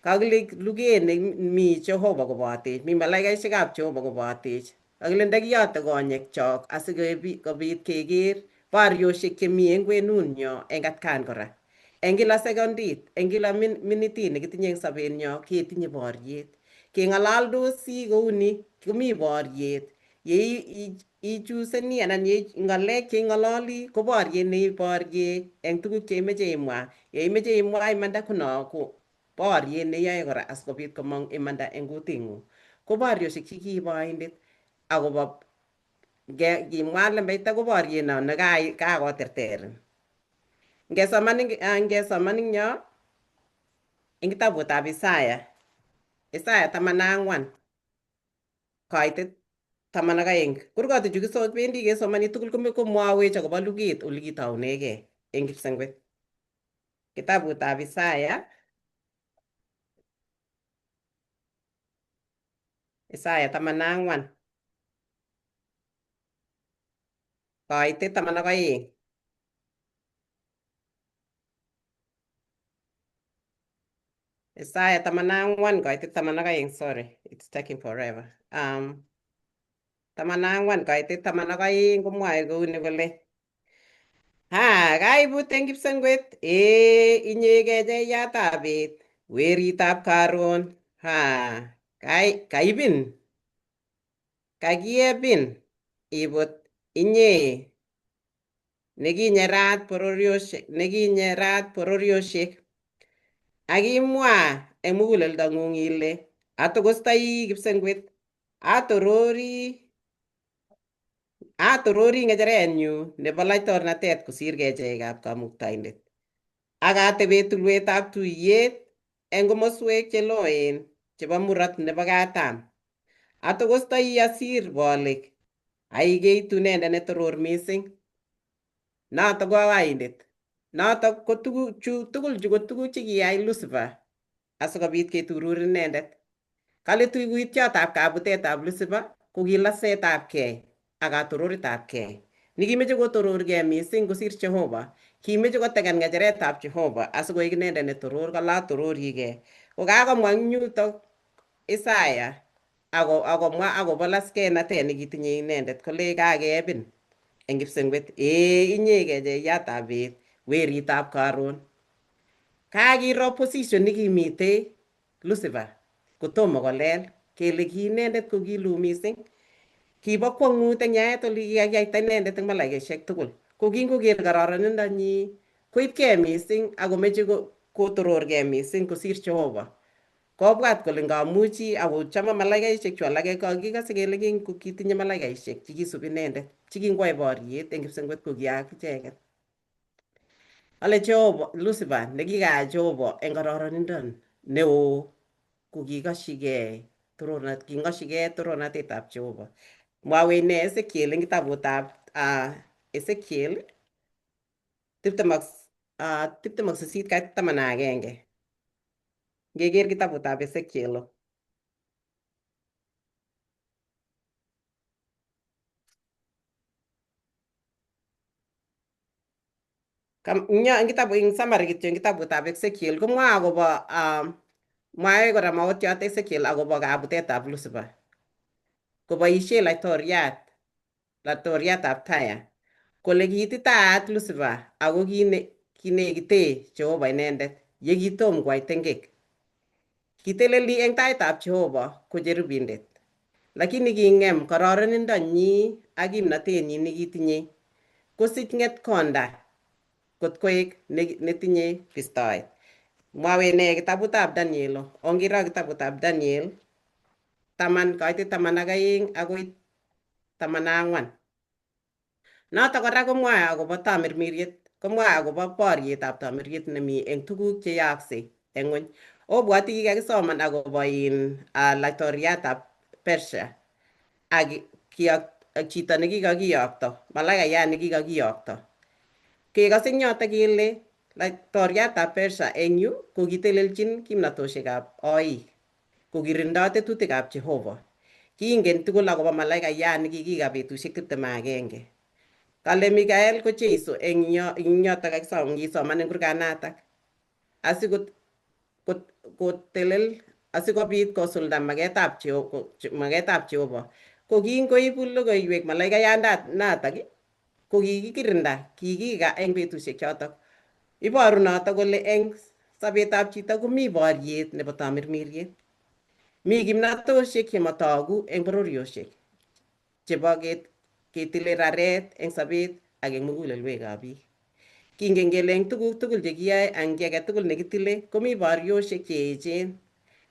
Kakile luget nemi Jehova kobotech, mi malaikaishekab Jehova kobotech. Kakile ndakiyote konyekchok asikobit keker boriosiek chemi eng kwenunyo eng atkan kora. Eng kila sekondit, eng kila minitit nekitinye eng sobenyo ketinye boriet. Keng'ololdosi kouni komi boriet. Ye ichuseni anan ng'alek cheing'ololi ko boriet neiborie eng tuguk cheimeche imwa. Yeimeche imwa imanda ko boriet neiyoe kora asikobit komong imanda eng kuting'ung. Ko boriosiek chekiib oindet akobo kimwa lembeita ko boriet no nekakoterterin. Ngesoman eng yo eng kitabutab Isaya 14 kaitet 12 kurgoti chu bendi kesomani tugul komwawech akobo luget ole kitaunegei eng Kipsengwet. Kitabutab Isaya 14 kaitet 12. Isaya 14 kaitet 12, sorry, it's taking forever. 14 kaitet 12 komwae kouni kole kaibut eng Kipsengwet, inye kecheyatab bet, weritab karon, kaibin, kakiebin ibut inye nekinyerat bororiosiek, akimwa eng muguleldong'ung ile atokostoi Kipsengwet, atorori ng'echerenyu nebo laitornatet kosir kecheikab Kamuktaindet, ak atebe tulwetab tuiyet eng komoswek cheloen chebo murot nebo katam. Atokostoi asir bolik, aikeitu inendet netoror mising. Notok ko kaindet. Notok ko tugul chu ko tuguk chekiyai Lucifer asikobit keturur inendet. Kale tuguityotab kabutetab Lucifer ko ki lasetabgei ak katororitabgei. Nikimeche kotororgei mising kosir Jehovah. Kimeche koteken ng'echeretab Jehovah asikoek inendet netoror, kale atororigei. Ko kakomwa eng yutok Isaya akomwa akobo laskenatet nekitinye inendet, kole kakebin eng Kipsengwet, inye kecheyatab bet, weritab karon. Kakiro position nekimitei Lucifer kotomo kolel, kele ki inendet ko kiloo mising. Kibo kwong'ut eng yaet ole kikakiyaita inendet eng malaikaisiek tugul. Ko kingoker kororonindonyi koibgei mising akomeche kotororgei mising kosir Jehovah. Kobwat kole ngamuchi akochome malaikaisiek chu alake, kikose kele kitinye malaikaisiek chekisubi inendet chekingwai boriet eng Kipsengwet ko kiyaak icheket. Ale Jehovah Lucifer nekikayai Jehovah eng kororonindo neo ko kikoshigei torornatetab Jehovah. Mwawech ine Ezekiel eng kitabutab Ezekiel 28 kaitet 11. Ngeker kitabutab Ezekiel eng summary kityo eng kitabutab Ezekiel komwae akobo mwae kora maotiot Ezekiel akobo kabutetab Lucifer koboisie laitoriatab Tyre kole kiititaat Lucifer ako kinekite Jehovah inendet yekitom kwai tengek. Kiteleli eng taitab Jehovah ko cherubindet, lakini king'em kororonindonyi ak kimnatenyi nekitinye, kosich ng'etkonda kot koek netinye bistoet. Mwawech ine kitabutab Daniel, ongiro kitabutab Daniel 10 kaitet 12 akoi 14. Notok kora komwae akobo tamirmiriet, komwae akobo borietab tamirmiriet nemi eng tuguk cheyaaksei eng ng'ony. Obwoti kikakisoman akobo laitoriatab Persia ak chito nekikakiyokto, malaikayat nekikakiyokto. Kekase eng yotok kele laitoriatab Persia eng yu ko kitelelchin kimnatosiekab oik, kokirindoi tetutikab Jehovah. Kiingen tugul akobo malaikayat nekikika betusiek 21. Kale Mikael ko Jeiso eng yotok ngisoman eng kurganatak asikotelel asikobit kosulda maketab Jehovah. Ko kingoibu logoiwek malaikayandanatak ko kikikirinda, kikika eng betusiek chotok. Iboru notok kole eng sobetab chito komi boriet nebo tamirmiriet. Mi kimnatosiek chematogu eng bororiosiek chebo ketile raret eng sobet ak eng mugulelwekab biik. Kingen kele eng tuguk tugul chekiyoe ang kiy age tugul nekitile komi boriosiek cheechen,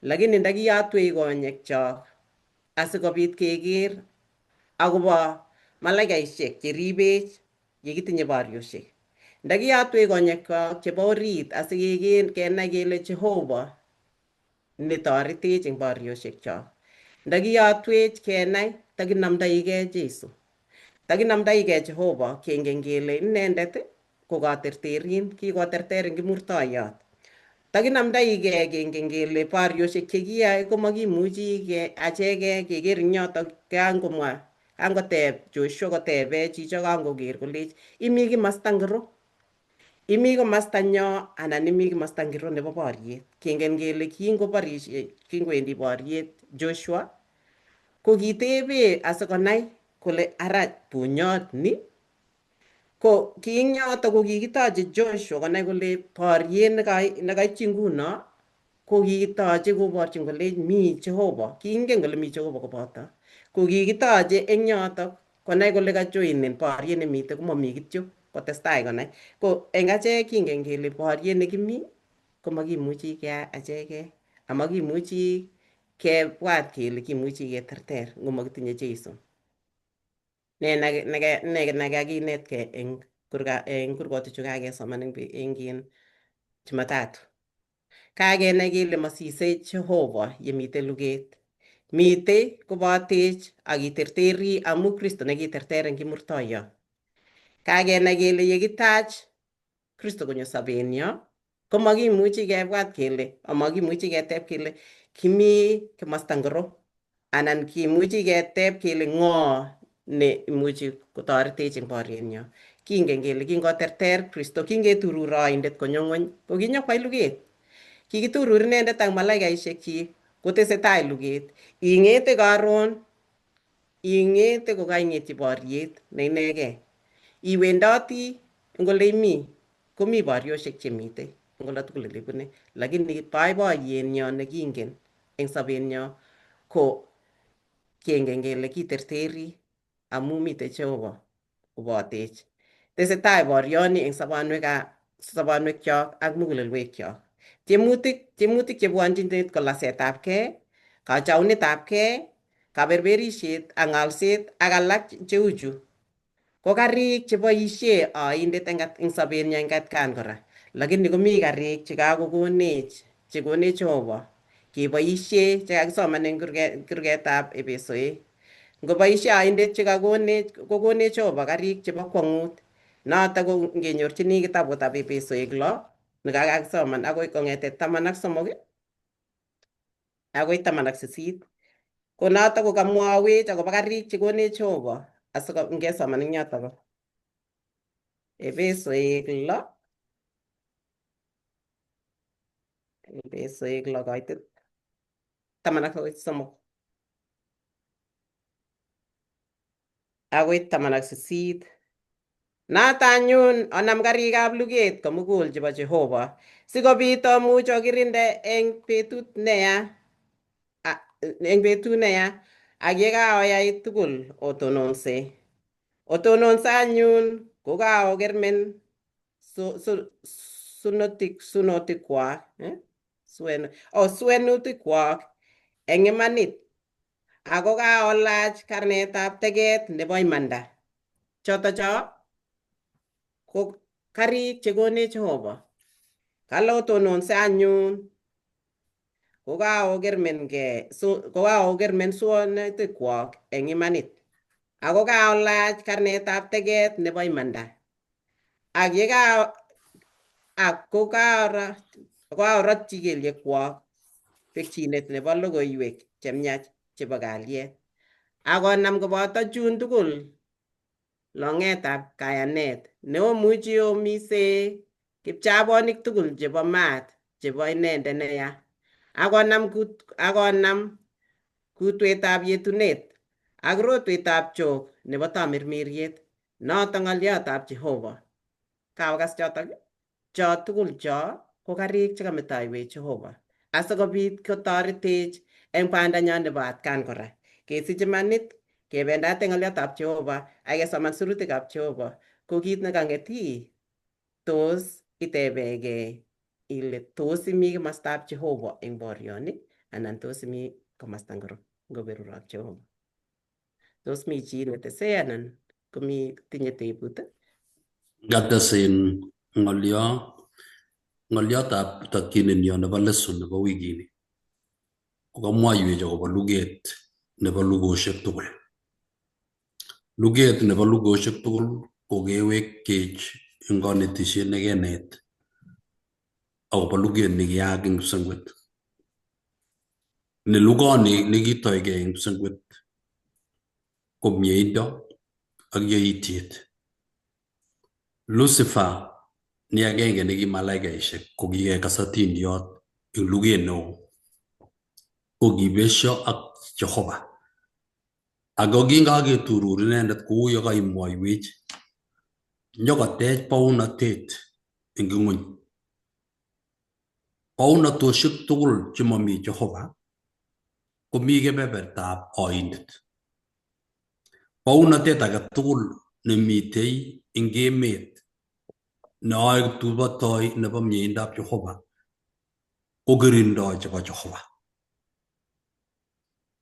lakini ndakiyotwech konyekchok asikobit keker akobo malaikaisiek cheribech yekitinye boriosiek. Ndakiyotwech konyekchok chebo orit asikeker kenai kele Jehovah netoretech eng boriosiekchok. ndakiyotwech kenai takinamdaigei Jeiso, takinamdaigei Jehova, kengen kele inendet ko katerterin, kikoterter eng kimurtoiyot. Takinamdaigei kengen kele borioshek chekiyoe komakimuchi achegei keker eng yotok. Kangoteb Joshua kotebe chicho kangoker kolech imi kimasta ngiro, imi komasta nyo anan imi kimasta ngiro nebo boriet. Kengen kele kingowendi boriet Joshua ko kitebe asikonai kole ara bunyot ni, ko ki ing yotok ko kikitoche Joshua konai kole boriet nekaityi nguno ko kikitoche koborchin kole mi Jehova, kingen kole mi Jehova koboto, ko kikitoche eng yotok konai kole kajoinen boriet nemite komami kityo kotestai konai. Ko eng achek kingen kele boriet nekimi komakimuchi keyai achegei, amakimuchi kebwat kele kimuchi keterter ngomakitinye Jeiso. Ne nekakinetkei eng kurgotik chu kakesoman eng Jumatatu. Kakenai kele masisei Jehova yemite luget. Mitei kobotech akiterteri amu Kristo nekiterter eng kimurtoiyot. Kakenai kele yekitach Kristo konyo sobenyo, komakimuchi kebwat kele, amakimuchi keteb kele kimi kimasta ngiro, anan kimuchi keteb kele ng'o ne imuchi kotoretech eng borienyo. Kingen kele kingoterter Kristo, kingetururoindet konyo ng'ony, ko kinyokwai luget. Kikiturur inendet ak malaikaishekchi kotesetai luget. Ing'ete karon, ing'ete kokaing'etyi boriet ne inegei. Iwendoti eng ole imi, komi borioshek chemite eng ola tugul ole ibune. Lakini boiboiyenyo nekingen eng sobenyo ko kengen kele kiterteri amu mite Jehova kobotech. Tesetai borioni eng sobonwekchok ak mugulelwekchok. Tiemutik chebwonchinech ko lasetabgei, kachaunetabgei, kaberberishet ak ng'alset ak alak cheu chu ko karik cheboisie oindet eng sobenyo eng atkan kora. Lakini komi karik chekakokonech, chekonech Jehova keboisie chekakisoman eng kurgetab Epesoek. Ngoboisie oindet chekakonech, kokonech Jehova karik chebo kwong'ut. Notok ko ngenyorchini kitabutab Epesoek 6 nekakakisoman akoi kong'ete 13 akoi 18. Ko notok ko kamwawech akobo karik chekonech Jehova ngesoman eng yotok. Epesoek 6 koitet 13 akoi 18. Noto anyun onam karikab luget komugul chebo Jehova sikobit omuch okirinde eng betut neya ak yekaoyai tugul otononse. Otononse anyun kokaokermen swenutikwak eng imanit, ako kaolach karnetab teget nebo imanda. Chotocho ko karik chekonech Jehova. Kale otononse anyun kokaokermen swenutikwak eng imanit, ako kaolach karnetab teget nebo imanda, ak kokaorotyi kelyekwak bekchinet nebo logoiwek chemiach chebo kalyet, akonam koboto chun tugul long'etab kayanet neomuchi omise kipchabonik tugul chebo maat chebo inendet neya, akonam kutwetab yetunet ak rotwetab chok nebo tamirmiriet. Noto ng'oliotab Jehova. Kaokas chotok? Cho tugul cho ko karik chekametoiwech Jehova asikobit kotoretech eng bandanyo nebo atkan kora. Kesich imanit, kebendate ng'oliotab Jehova ak kesoman sirutikab Jehova ko kit nekang'et tos itebegei ile tos imi kimostab Jehova eng borioni anan tos imi komasta ngiro ngoberurok Jehova. Tos mi chi netesei anan tinye tebut? Ngatesin ng'oliotab tokyininyo nebo leso nebo wikini kokamwoiwech akobo luget nebo lugoshek tugul. Luget nebo lugoshek tugul ko kewekech eng konetishet nekenet akobo luget nekiyaak eng kipsengwet. Ne lugoni nekitoigei eng kipsengwet ko mieindo ak yaitiet. Lucifer ni agenge neki malaikaishek ko kikekas atindiot eng luget neo. Ko kibesho ak Jehovah. Ako kingaketurur inendet kou ye kaimwoiwech nyokotech baunatet eng ng'ony. Baunatoshek tugul chemami Jehovah komi kebebertab oindet. Baunatet age tugul nemitei eng emet neoe kiptubotoi nebo mieindab Jehovah ko kirindoi chebo Jehovah.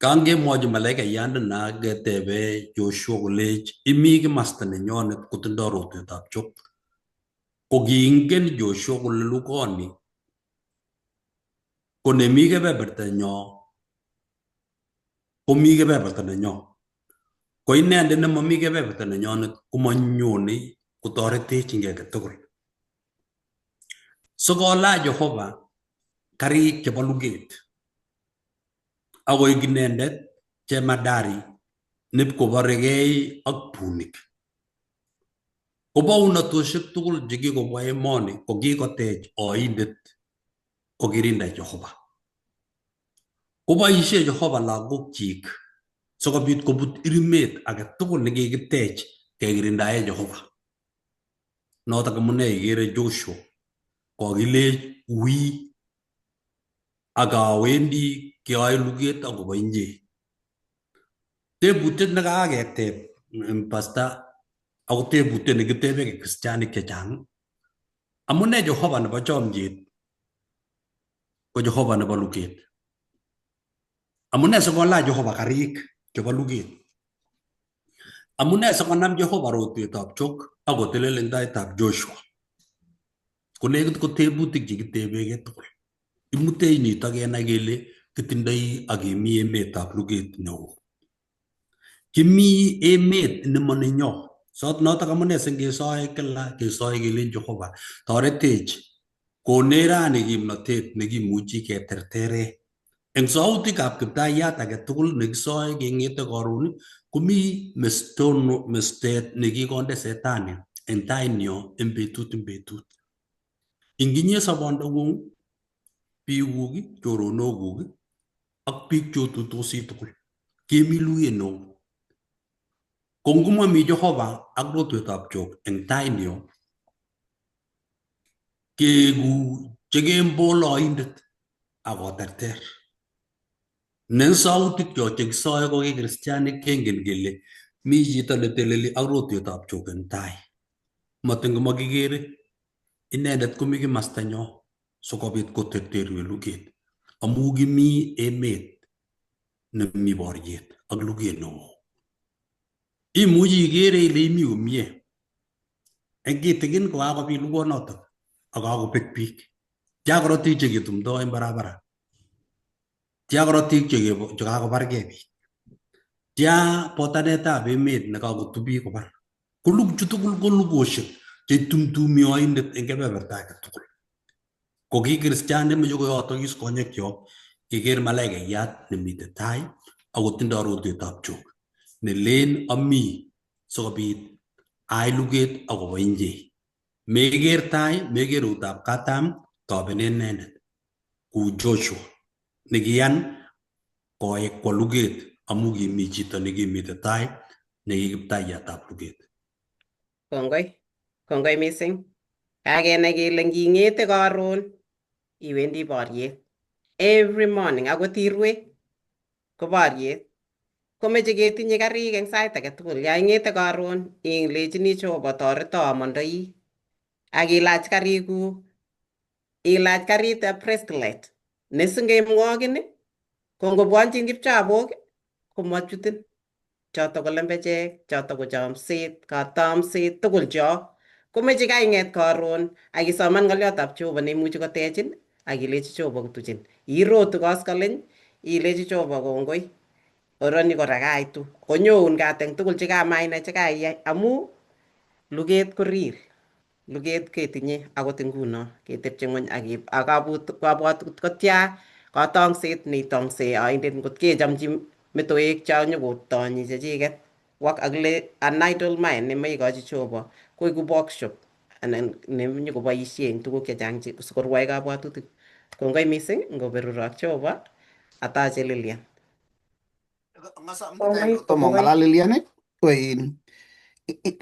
Kangemwochi malaikayandana ketebe Joshua kolech imi kimasta nenyonet kotindoi rotwetab chok. Ko kiingen Joshua kole lugoni ko nemi kebeberta nyo komi kebeberta nenyo. Ko inendet nemami kebeberta nenyonet komanyone kotoretech eng age tugul. Sokolach Jehovah karik chebo luget akoik inendet jemadari nipkoboregei ak bunik. Ko baunatoshek tugul chekikobwa emoni ko kikotech oindet ko kirinda Jehovah. Koboishe Jehovah lagokchik sikobit kobut irimet age tugul nekikitech kekirindae Jehovah. Notok amune ikere Joshua kokilech wii akawendi keyoe luget akobo inye. Tebutiet nekaketeb pastor ako tebutiet nekitebe kristianik chechang. Amune Jehovah nebo chomyet ko Jehovah nebo luget. Amune sikolach Jehovah karik chebo luget. Amune sikonam Jehovah rotwetab chok akotelel eng taitab Joshua. Konekit ko tebutik chekitebegei tugul. Imutech nito kenai kele kitindoi akemi emetab luget neo. Kimi emet nemonenyo. Sot notok amune singesoe kila kesoe kelen Jehovah toretech konech rani kimnotet nekimuchi ketertere. Eng sautikab kiptayat age tugul nekisoe keng'ete karon komi mestet nekikonde setani eng tainyo eng betut. Inginye sobondong'ung, biikuk, choronokuk ak biik chotutosi tugul kemi luget neo. Ko ngomami Jehovah ak rotwetab chok eng tainyo keeku chekembol oindet akoterter. Ne sautik chok chekisoe ko kristianik kengen kele mi chito neteleli ak rotwetab chok eng tai. Matingmakikere inendet komi kimastanyo sikobit koterterwech luget amu kimi emet nemi boriet ak luget neo. Imuchi ikere ile imi komie. Eng kitikin ko kakobit lugonotok ak kakobek biik. Tia korotik cheketumdoi eng barabara. Tia korotik chekakobargei biik. Tia botanetab emet nekakotu biik kobar. Ko chu tugul ko lugoshek chetumtumi oindet eng kebeberta age tugul. Ko ki kristian nemeche koyotokis konyekyok keker malaikayat nemitei tai akotindoi rotwetab chok nelen ami sikobit ai luget akobo inye. Meker tai, meker eutab katam, tobene inendet kou Joshua nekiyan kowekwo luget amu kimi chito nekimitei tai neki kiptayatab luget. Kongoi mising. Kakenai kele nging'ete karon iwendi boriet. Every morning akot irue ko boriet. Komeche ketinye karik eng sait age tugul. Ya ing'ete karon ilechini Jehovah toreto amandoi akilach karikuk. Ilach karitab breastplate nesingemwogin ko ngobwonchin kipchabok komachutin. Chotok ko lembechek, chotok ko chomset, katamset tugul cho. Komeche kaing'et karon akisoman ng'oliotab Jehovah neimuchi kotechin akilechi Jehovah kotuchin. Irotu koskoleny ilechi Jehovah kongoi. oroni kora kaitu konyoun kateng tugul chekamainai chekaiyai amu luget ko real. Luget ketinye akot nguno ketepche ng'ony ak kabwatut kotya katongset neitongse oindet ngot kechomchi metoek cho nyokotonyi chechiket wak akile an idle mind nemaikochi Jehova koiku workshop anan nenyokoboisie eng tuguk chechang sikorwai kabwatutik. Kongoi mising ngoberurok Jehova atachelelian. Tomo ng'alalilian koin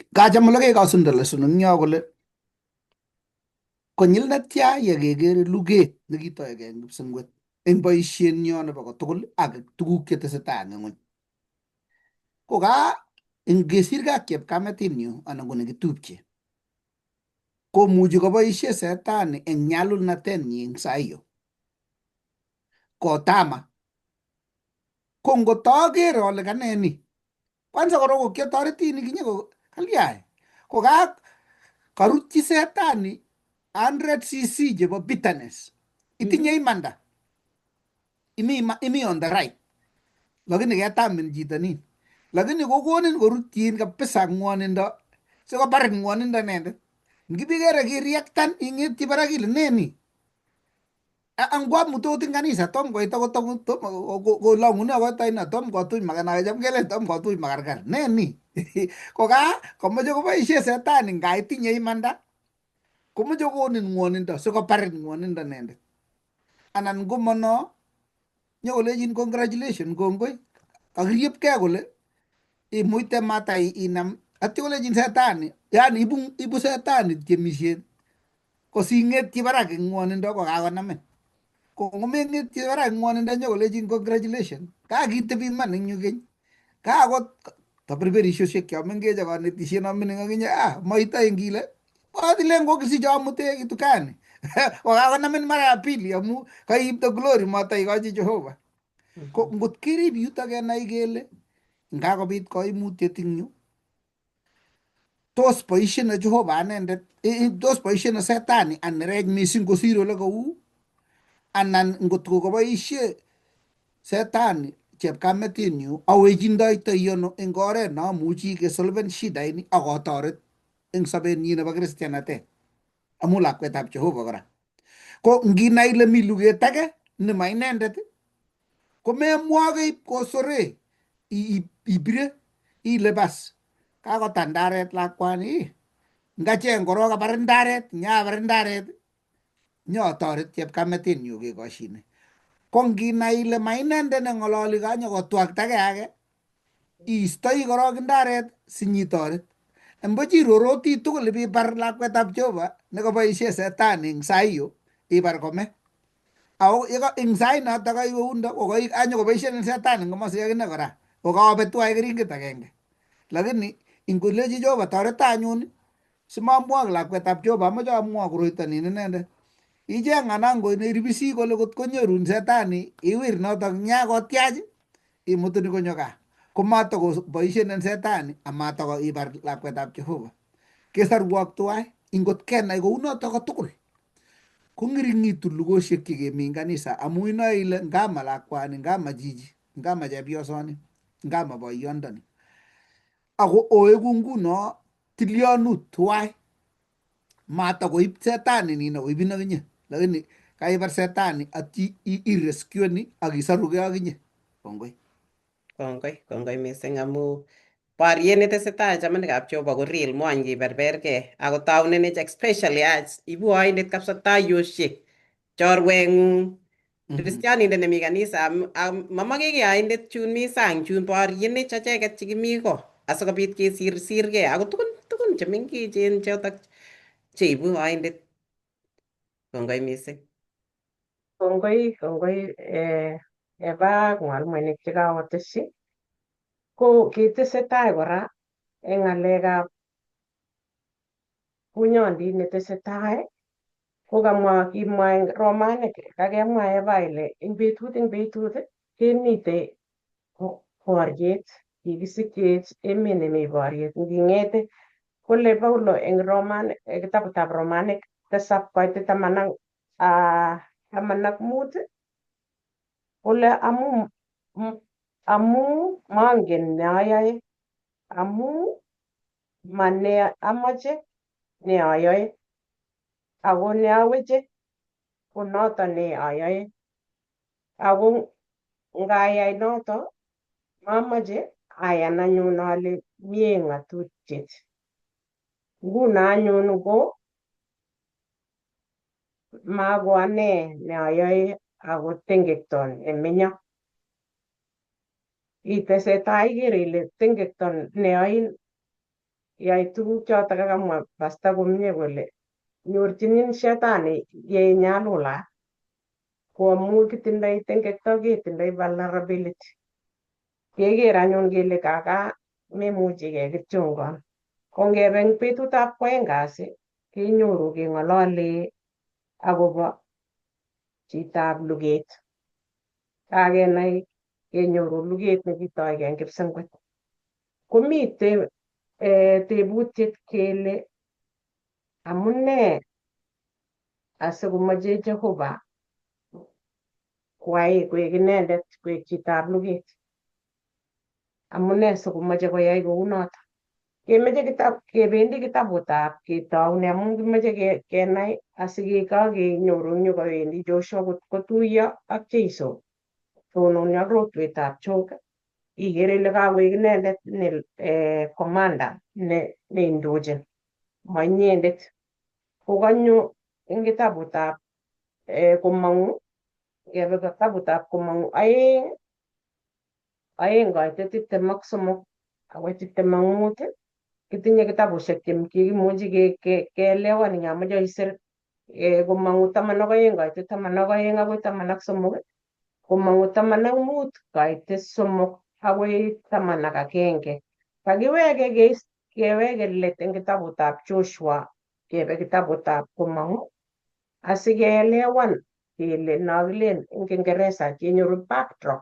kacham ole kekasundole sunung yo kole konyil netya yekekere luget nekitoige eng kipsengwet eng boisienyo nebo kotugul ak tuguk chetesetai eng ng'ony. Ko ka ngesirgei ak chepkametinyu anan ko nekitupche komuchi koboisie setani eng nyalulnatenyi eng saiyo kotama ko ngotaker ale kaneni kwanza korok kiatoretini kinye ko kalyae ko karutchi setani 100cc chebo bitterness itinye imanda imi on the right lakini ketamin chito nin lakini kokonin korutyin kabisa ng'wonindo sikobarin ng'wonindo inendet ngibikere kireactan ing'etyi barak ile neni angwa mutot ing kanisa tom koit akot kolong'une akot aina tom kotuch makanake cham kele tom kotuch makarkar neni ko komoche koboisie setani nga itinye imanda komoche konin ng'wonindo sikobarin ng'wonindo inendet anan ngomono nyokolechin congratulation kongoi kakiriepkei kole imuite mata inam atyo kolechin setani yani ibu setani tiemisiet kosing'etyi barak eng ng'wonindo ko kakonamin ko ngomeng'etyi barak ng'wonindo nyokolechin congratulation kakitebi iman eng yu keny kakot taberberisiosiek cho mengech ak kanetisiet no mining akinye moitoen kile atilen kokisich amute kitukani kokakonamin mara ya pili amu kaib the glory mataikochi Jehova. Ko ngot kerib yuto kenai kele ngakobit koimutiet eng yu tos boisie na Jehova anendet tos boisie na setani anerech mising kosir ole kou anan ngot koboisie setani chepkametinyu awechindoitoi ano eng oret namuchi kesolven shida ini akotoret eng sobenyi nebo kristianatet amu lakwetab Jehova kora. Ko nginai ile mi luget age nema inendet komemwa kiy kosore ibire ile bas kakotar ndaret lakwani ngacheng korok abar ndaret nyabar ndaret nyotoret chepkametinyu kekoshine. Ko nginai ile ma inendet neng'ololi kanyokotwaktagei age iistoi korok ndaret sinyitoret embochi roroti tugul ibibar lakwetab Jehova nekaboisie setani eng saiyo ibar kome ako eng sai noto kaiwe undo anyokoboisie setani eng komasi akine kora kokaobe tuwai keringet agenge lakini ingolechi Jehova toreto anyun simamwok lakwetab Jehova amoche amwok koroito nin inendet icheng anango neiribisi kole kot konyorun setani iwir notok nya kotiach imutuni konyo gaa komatokoboisien en setani amatoko ibar lakwetab Jehova kesarwok tuwai ingot kenai kounoto kotugul kong'ering'itu lugosiek chekemi eng kanisa amu inoe ile ngama lakwani ngama chichi ngama chepyosoni ngama boyondoni ako oeku nguno tilionut tuwai matakoib setani nino koibin akinye lakini kaibar setani atyi irescueni akisorugei akinye. Kongoi. Kongoi mising amu boriet netesetai chamanikab Jehova ko real moany kiberbergei ako taunenech especially as ibu oindet kabisa taiyosiek chorweng'ung kristianindet nemi kanisa mamake kiy oindet chun mi sang chun borienech acheket chikimi ko asikobit kesirsirgei ako tukun chemengechen chotok cheibu oindet. Kongoi mising. Kongoi Eva mwalimuinik chekakotesyi ko kitesetai kora eng ng'alekab bunyondit netesetai ko kimwa eng Romanik kakemwa Eva ile eng betut kemite boriet kikisichech emet nemi boriet nging'ete kole Paulo eng kitabutab Romanik 7:15 kole amu amu mangen ne ayae, amu mane amache ne ayae, ako ne aweche ko noto ne ayae, ako ngayai noto mamache ayan anyun ale mie ng'atutiet. Nguno anyun ko mako ane ne ayae ako tengekton nemenyo. Itesetai ikere ile tengekton ne ain yai tuguk choto kakamwa pasta komie kole nyorchinin shetani ye nyalulat ko amu kitindoi tengekto ketindoi vulnerability. Keker anyun kele kaka memuchigei kityongon. Ko ngebe eng betutab kwoeng kasi kenyoru keng'olole akobo chitab luget. Kakenai kenyoru luget nekitoige eng kipsengwet. Komite tebutiet kele amune asikomache Jehova kwai koek inendet koek chitab luget. Amune sikomache koyai kounoto. Kebendi kitabutab ketoune amu kimache kenai asikakenyoru nyikowendi Joshua kotuiyo ak Jeiso tononyo ak rotwetab Jok. Ikere ile kakoek inendet commander neindochin ma inyendet. Kokanyo eng kitabutab Komong'u, ngebe kitabutab Komong'u aeng koite 23 akoi 25 kitinye kitabushek chekimuchi keelewan ing amoche isir Komong'u 12 koite 12 akoi 13, Komong'u 15 koite 3 akoi 11. Keweke let eng kitabutab Joshua kebe kitabutab Komong'u asikeelewan kele nokilen eng Kingeresa kenyoru backdrop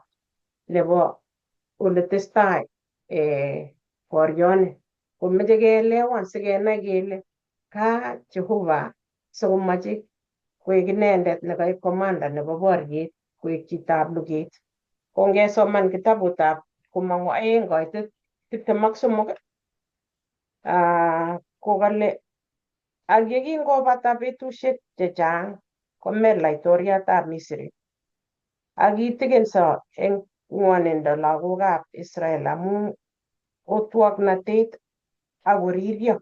nebo ole testai borioni. Komeche keelewan sikenai kele ka Jehova sikomache koek inendet nekaek commander nebo boriet koek chitab luget. Ko ngesoman kitabutab Komong'u 2 koite 23 kokale ak yekingobata betusiek chechang kome laitoriatab Misri ak kitigenso eng ng'wonindo lagokab Israel amu otwoknatet akoriryo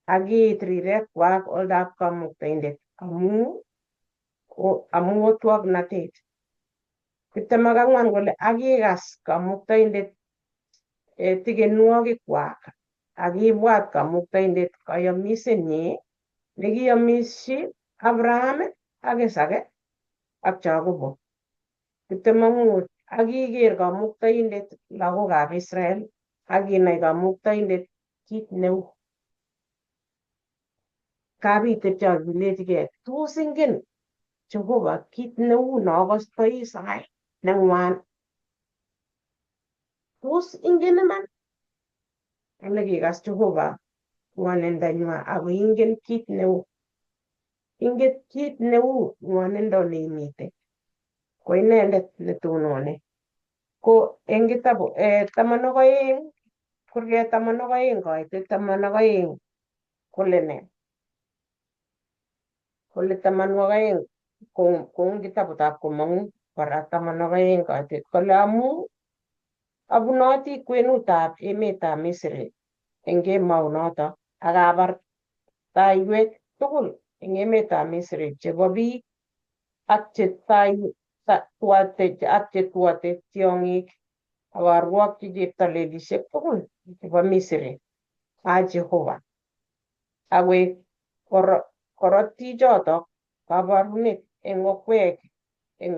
ak kiit rirekwak oldab Kamuktaindet amu otwoknatet. 24 kole akikas Kamuktaindet tigenwogikwak akibwat Kamuktaindet kayamisenyi nekiyamishi Abraham ak Isaac ak Jacobo. 25 akiker Kamuktaindet lagokab Israel akinai Kamuktaindet kit neu. Kabitepche akilechigei tos ingen Jehova kit neu nokostoi sai neng'wan. Tos ingen iman ale kikas Jehova ng'wonindonywa ako ingen kit neu. Ingen kit neu ng'wonindo neimite ko inendet netonone. Ko eng kitabu 12 kurget 12 koite 12 kole ne? Kole 12 ko eng kitabutab Komong'u kora 12 koite kole amu abunoti kwenutab emetab Misri eng kemounoto akabar taiwek tugul eng emetab Misri chebo biik ak chetuate tiong'ik akarwokyi cheptalelishek tugul chebo Misri a Jehova akoek korotichoto kabarunet eng okwek eng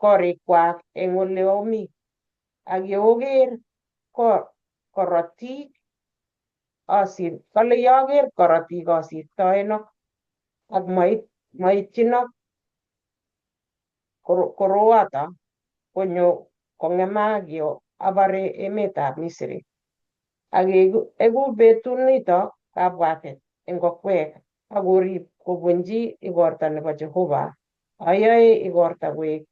korikwak eng ole omi ak yeoker korotik kale yoker korotik asirtoenok ak maityinok koroato konyo kong'emak yo abare emetab Misri ak eku betunito kabwatet eng okwek akorib kobunji igorta nebo Jehova ayoe igorta koek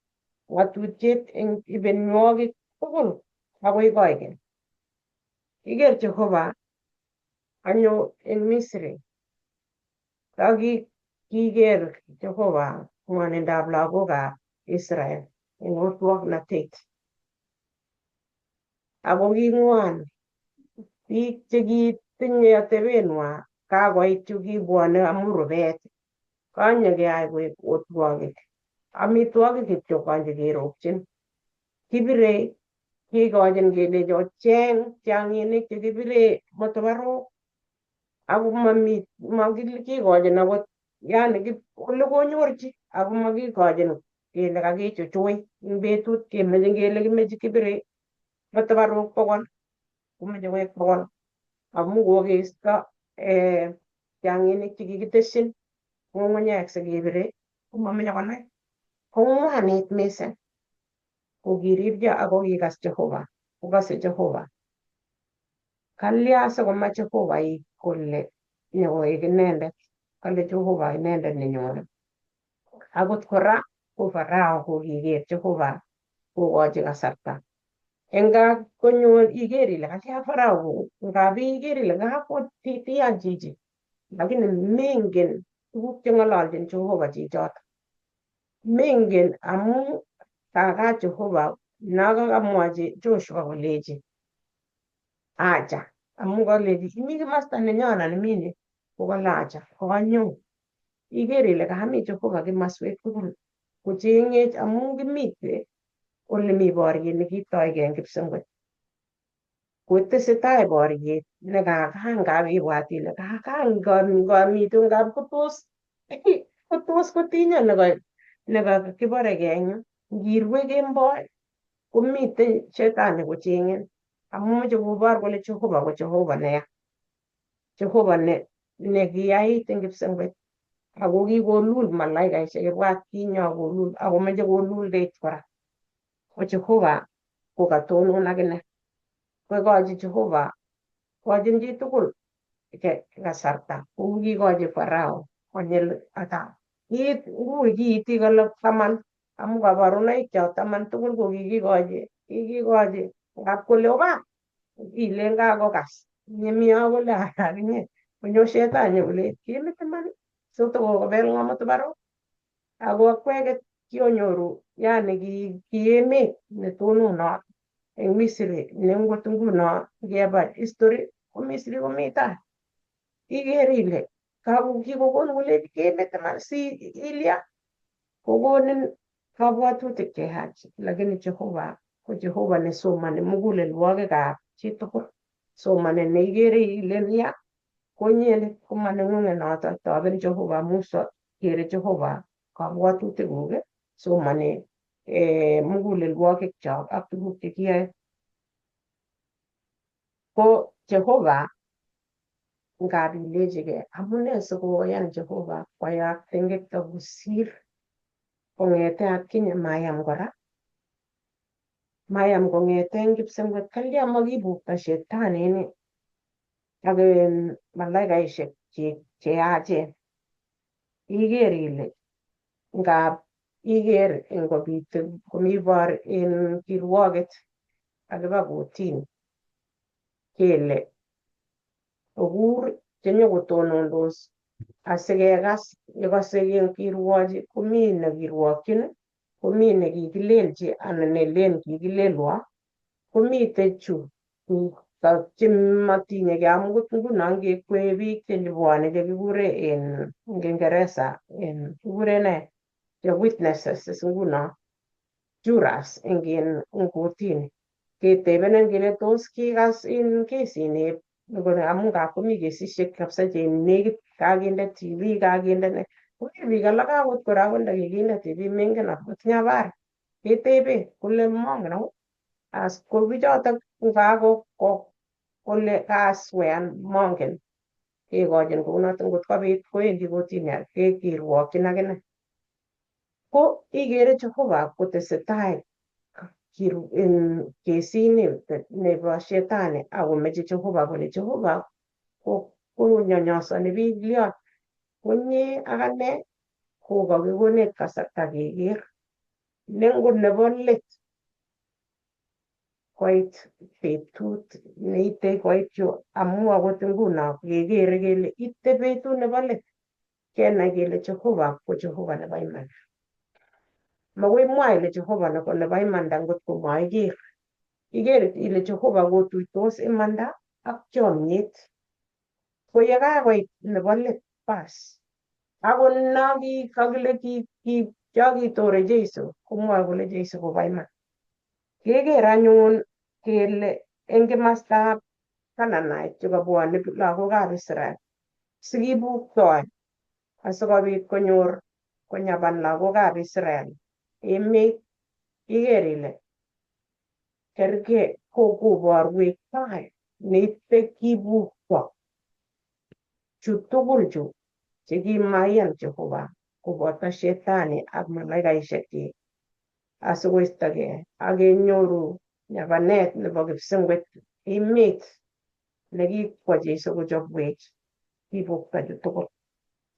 ngatutiet eng ibenwogik tugul agoi koigeny. Kiger Jehova anyo eng Misri, kiger Jehova ng'wanindab lagokab Israel eng otwognatet. Ako king'wan biik chekitinye atebeng'wa kakoit yu kibwone amu rubet, kanyekeyai koek otwogik. Amitwogik kityo kanyekerokchin. Kibirei, kikochin kelecho cheng tiang'inik chekibire motobarok, ako makikochin akot ole konyorchi, ako makikochin kele kakichuchui eng betut kemeche kele kibire motobarok 100 komeche koek 100 amu kokeisto tiang'inik chekikiteshin ng'ung'unyek sikebire komameche konai. Kong'wanit mising. Kokiribyo ako kikas Jehova, kokase Jehova. Kalya sikomach Jehova iib kole nyokoek inendet, kale Jehova inendet nenyone. Akot kora ko Farao kokiker Jehova kokochi kasarta. Konyor iker ile kalya Farao, ngap iker ile kakotian chichi, lakini mengen tuguk cheng'ololchin Jehova chichoto. Mengen amu kakat Jehova nakakamwochi Joshua kolechi acha, amu kalechi imi kimasta nenyo anan imi ni, kokale acha, kokanyo. Iker ile kami Jehova kimaswek tugul kocheng'ech amu kimite ole mi boriet nekitoigei eng kipsengwet. Kotesetai boriet ngap ibwat ile ngamitu ngap kotos kotinyo nekakibaregei eng yu. Ngirue kemboi komitei shetani kocheng'in amu meche kobor kole Jehova ko Jehova neya, Jehova nekiyait eng kipsengwet, ako kikolul malaikaisiek ibwat kinyo kolul, akomeche kolulwech kora. Ko Jehova kokatonon akine. Koikochi Jehova, kochin chitugul kasarta kou kikochi Farao konyil ngui kiiti kole 10 amu kabarunoik cho 10 tugul ko kikikochi ngap kole oba ilen kakokas yemio kole akinye konyo shetani kole kemete man sotokokobel ng'o motobarok. Ako akweket kionyoru yani ki emet netononot eng Misri ne ngot nguno ngeba history ko Misri komi tai. Iker ile kikokon kole kemete man si ilya, kokonin kabwatutik cheyach, lakini Jehova ko Jehova nesomani mugulelwokikab chitugul. Somani neikere ile ya konyene komaneng'ung'et noto, toben Jehova amu kere Jehova kabwatutikuk, somani mugulelwokikchok ak tuguk chekiyoe. Ko Jehova ngap ilechigei amune sikoyan Jehova koyat tengekto kosir kong'ete atkinye mayam kora. Mayam kong'ete eng kipsengwet, kalya makibukto shetani ini ak malaikaisiek cheyachen. Iker ile ngap iker komi kirwoket akiba kotini kele okur chenyokotonondos asikekas yekase kirwochi komi nekirwokyin, komi nekikilelchi anan nelen kikilelwa, komitei chu chematinyegei amu nguno ngekwee biik chebwone chekikure en Kingeresa kikure ne the witnesses nguno jurors eng kotini ketebenen kele tos kikas kesini amu ngap komi kesisiek kabisa chenekit kakinde TV kakinde ne. Komi biik alak akot kora ndakikinde TV mengen akotinye habari ketebe kole mongen ako as ko bichotok kole kaswean mongen kekochin kounoto ngot kobit kowendi kotini kekirwokyin akine. Ko ikere Jehova kotesetai kesini nebo shetani akomeche Jehova kole Jehova konyonyosoni biik liot konye akane kokakikonech kasarta keker lengut nebo let koit betut neite koit yu amu akot nguno kekere kele ite betut nebo let kenai kele Jehova ko Jehova nebo iman. Makoi imwa ile Jehova nebo imanda ngot ko maiker. Iker ile Jehova kotuitos imanda ak chomyet. Ko ye kakoit nebo let bas. Ako kakile kitore Jeiso komwoe kole Jeiso kobo iman. Keker anyun kele eng kimostab Canaanite chekabwone lagokab Israel sikibuktoi asikobit konyor konyaban lagokab Israel emet. Iker ile kergei koborwech tai neibe kibukto chu tugul chu chekimaiyan Jehova koboto shetani ak malaikaisiek asikoistogei ak kenyoru nyabanet nebo kipsengwet emet nekikwo Jeiso kochobwech kibukto chu tugul.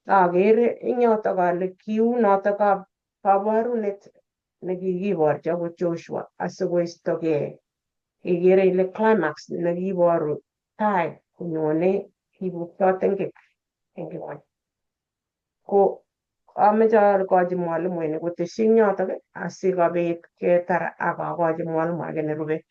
Akere eng yotok ale kiunotok kaborunet nekikiborchi akot Joshua asikoistogei. Ikere ile climax nekiboru tai konyone kibuktot eng ngony. Ko ameche akochi mwalimuinik kotesyi eng yotok asikobit ketar akakochi mwalimu age nerube.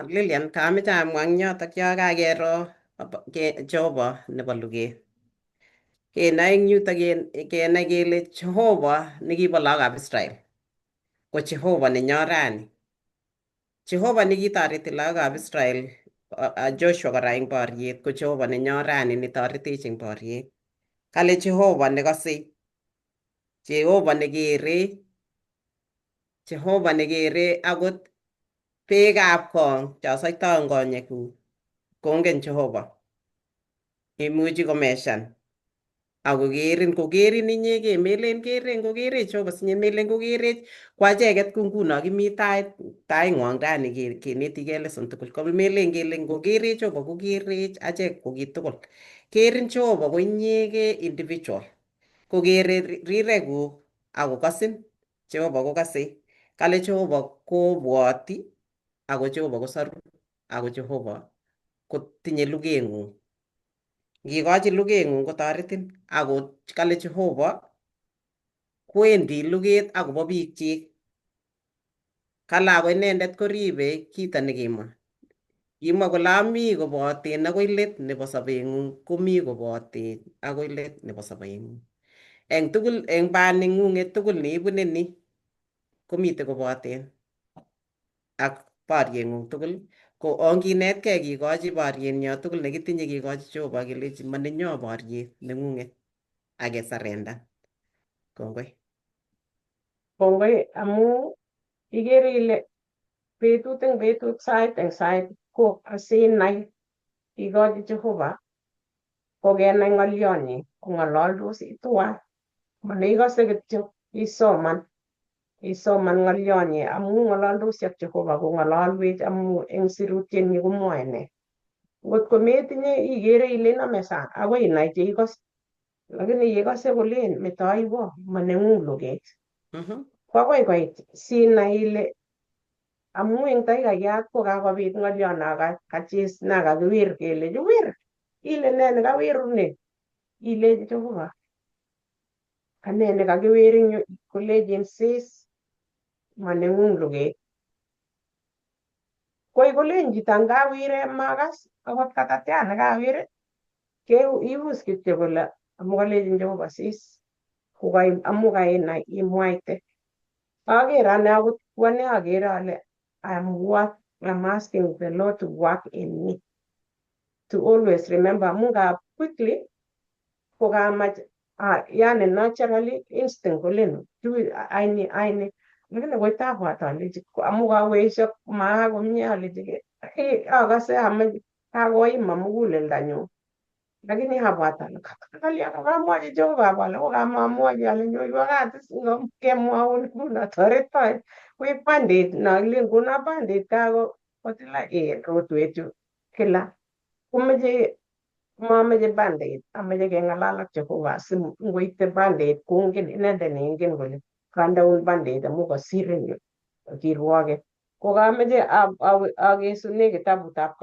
Lilian, kameche amwa eng yotok yo kakero Jehova nebo luget. Kenai eng yutok kenai kele Jehova nekibo lagokab Israel ko Jehova nenyo rani. Jehova nekitoreti lagokab Israel Joshua kora eng boriet ko Jehova nenyo rani netoretech eng boriet. Kale Jehova nekose, Jehova nekere, Jehova nekere akot beekab kong cho soitoi eng konyekuk. Kongen Jehova. Imuchi komeshan. Akokerin inyegei melen keren kokerech Jehova sinye melen kokerech ko acheket ku nguno kimi taing'wong rani kenetigei lesson tugul. Ko melen kele ngokerech Jehova kokerech achek ko kitugul. Kerin Jehova ko inyegei individual. Kokere rirekuk akokosin Jehova kokose. Kale Jehova kobwoti ako Jehova kosoru ako Jehova kotinye lugeng'ung. Ngikochi lugeng'ung kotoretin ako kale Jehova kwendi luget akobo biikchik. Kale ako inendet koribe kito nekimwa. Kimwa kole ami koboten akoi let nebo sobeng'ung komi koboten akoi let nebo sobeng'ung. Eng tugul eng baning'ung'et tugul neibune ni komite koboten ak borieng'ung tugul. Ko onginetkei kikochi borienyo tugul nekitinye kikochi Jehova kelechi manenyo boriet neng'ung'et akesarenda. Kongoi. Kongoi amu ikere ile betut eng betut, sait eng sait ko asinai ikochi Jehova kokenai ng'olyonyi kong'ololdosi tuwai. Maneikose kityo isoman ng'olyonyi amu ng'ololdosi ak Jehova kong'ololwech amu eng sirutienyi komwoe nee. Ngot ko metinye ikere ile inome sang akoi inai cheikose. Lakini yeikose kolen metoiwo maneng'ung luget. Ko akoi koit sinai ile amu eng taikayat ko kakobit ng'olyon nakakiwir kele wir. Ile nee nekawirun ni? Ile Jehova. Ane nekakiwir eng yu kolechin sis maneng'ung luget. Koi kolen chito ngawire makas akot katatiat nekawir ius kityo kole amu kalechin Jehova sis amu kainai imwaite. Akere ane akot ku ane akere ale I'm asking the Lord to work in me. To always remember amu quickly kokamach yani naturally instinct kolen aini lakini koitabwat alechi amu kaweisyo maa komye alechi akase kakoima muguleldonyu. Lakini abwat ale kalya kokamwochi Jehova ale kokamamwochi ale nyoiwo katit kemwaun nguno toreto. Koib bandit nakile nguno bandit kakotila rotwet yu kila komeche Mameche bandait, ameche keng'alal ak Jehova si ngoite bandait kongen inendet neingen kole kandaun bandait amu kasirin kirwoget. Ko kameche akesune kitabutab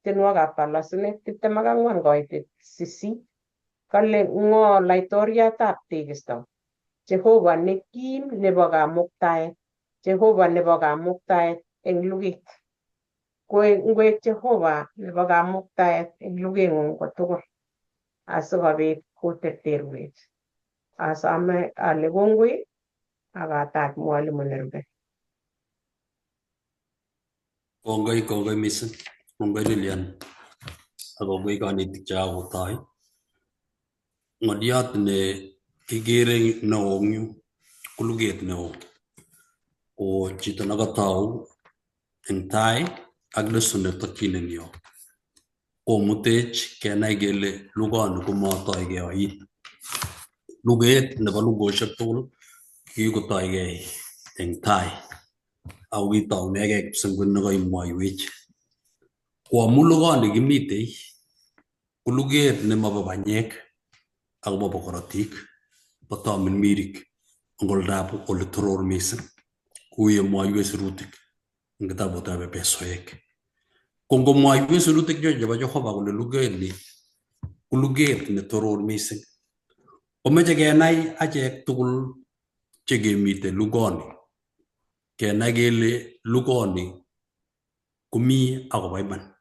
tienwogikab kalasunet 24 koitet 8. Kale ng'o laitoriatab tekisto, Jehova ne kim nebo kamuktaet, Jehova nebo kamuktaet eng luget. Ngwek Jehova nebo kamuktaet eng lugeng'ung kotugul asikobit koterterwech. Asome ale kongoi akatach mwalimu nerube. Kongoi mising. Kongoi Lilian. Akongoi kanetik chekakotoi. Ng'oliot ne kikere neo eng yu ko luget neo. Ko chito nekatou eng tai ak lesonet tokyin eng yo. Komutech kenai kele lugani komatoigei oin. Luget nebo lugoshek tugul kikotoigei eng tai. Ako kitaunegei kipsengwet nekaimwoiwech. Ko amu lugani kimitei ko luget nemabo banyek ak mabo korotik, bo tamirmirik eng oldab ole toror mising. Kou ye mwoiwech sirutik eng kitabutab Efesoek. Ko ngomwoiwech sirutik chebo Jehova kole luget ni ko luget ne toror mising. Komeche kenai achek tugul chekemite lugoni. Kenai kele lugoni komi akobo iman.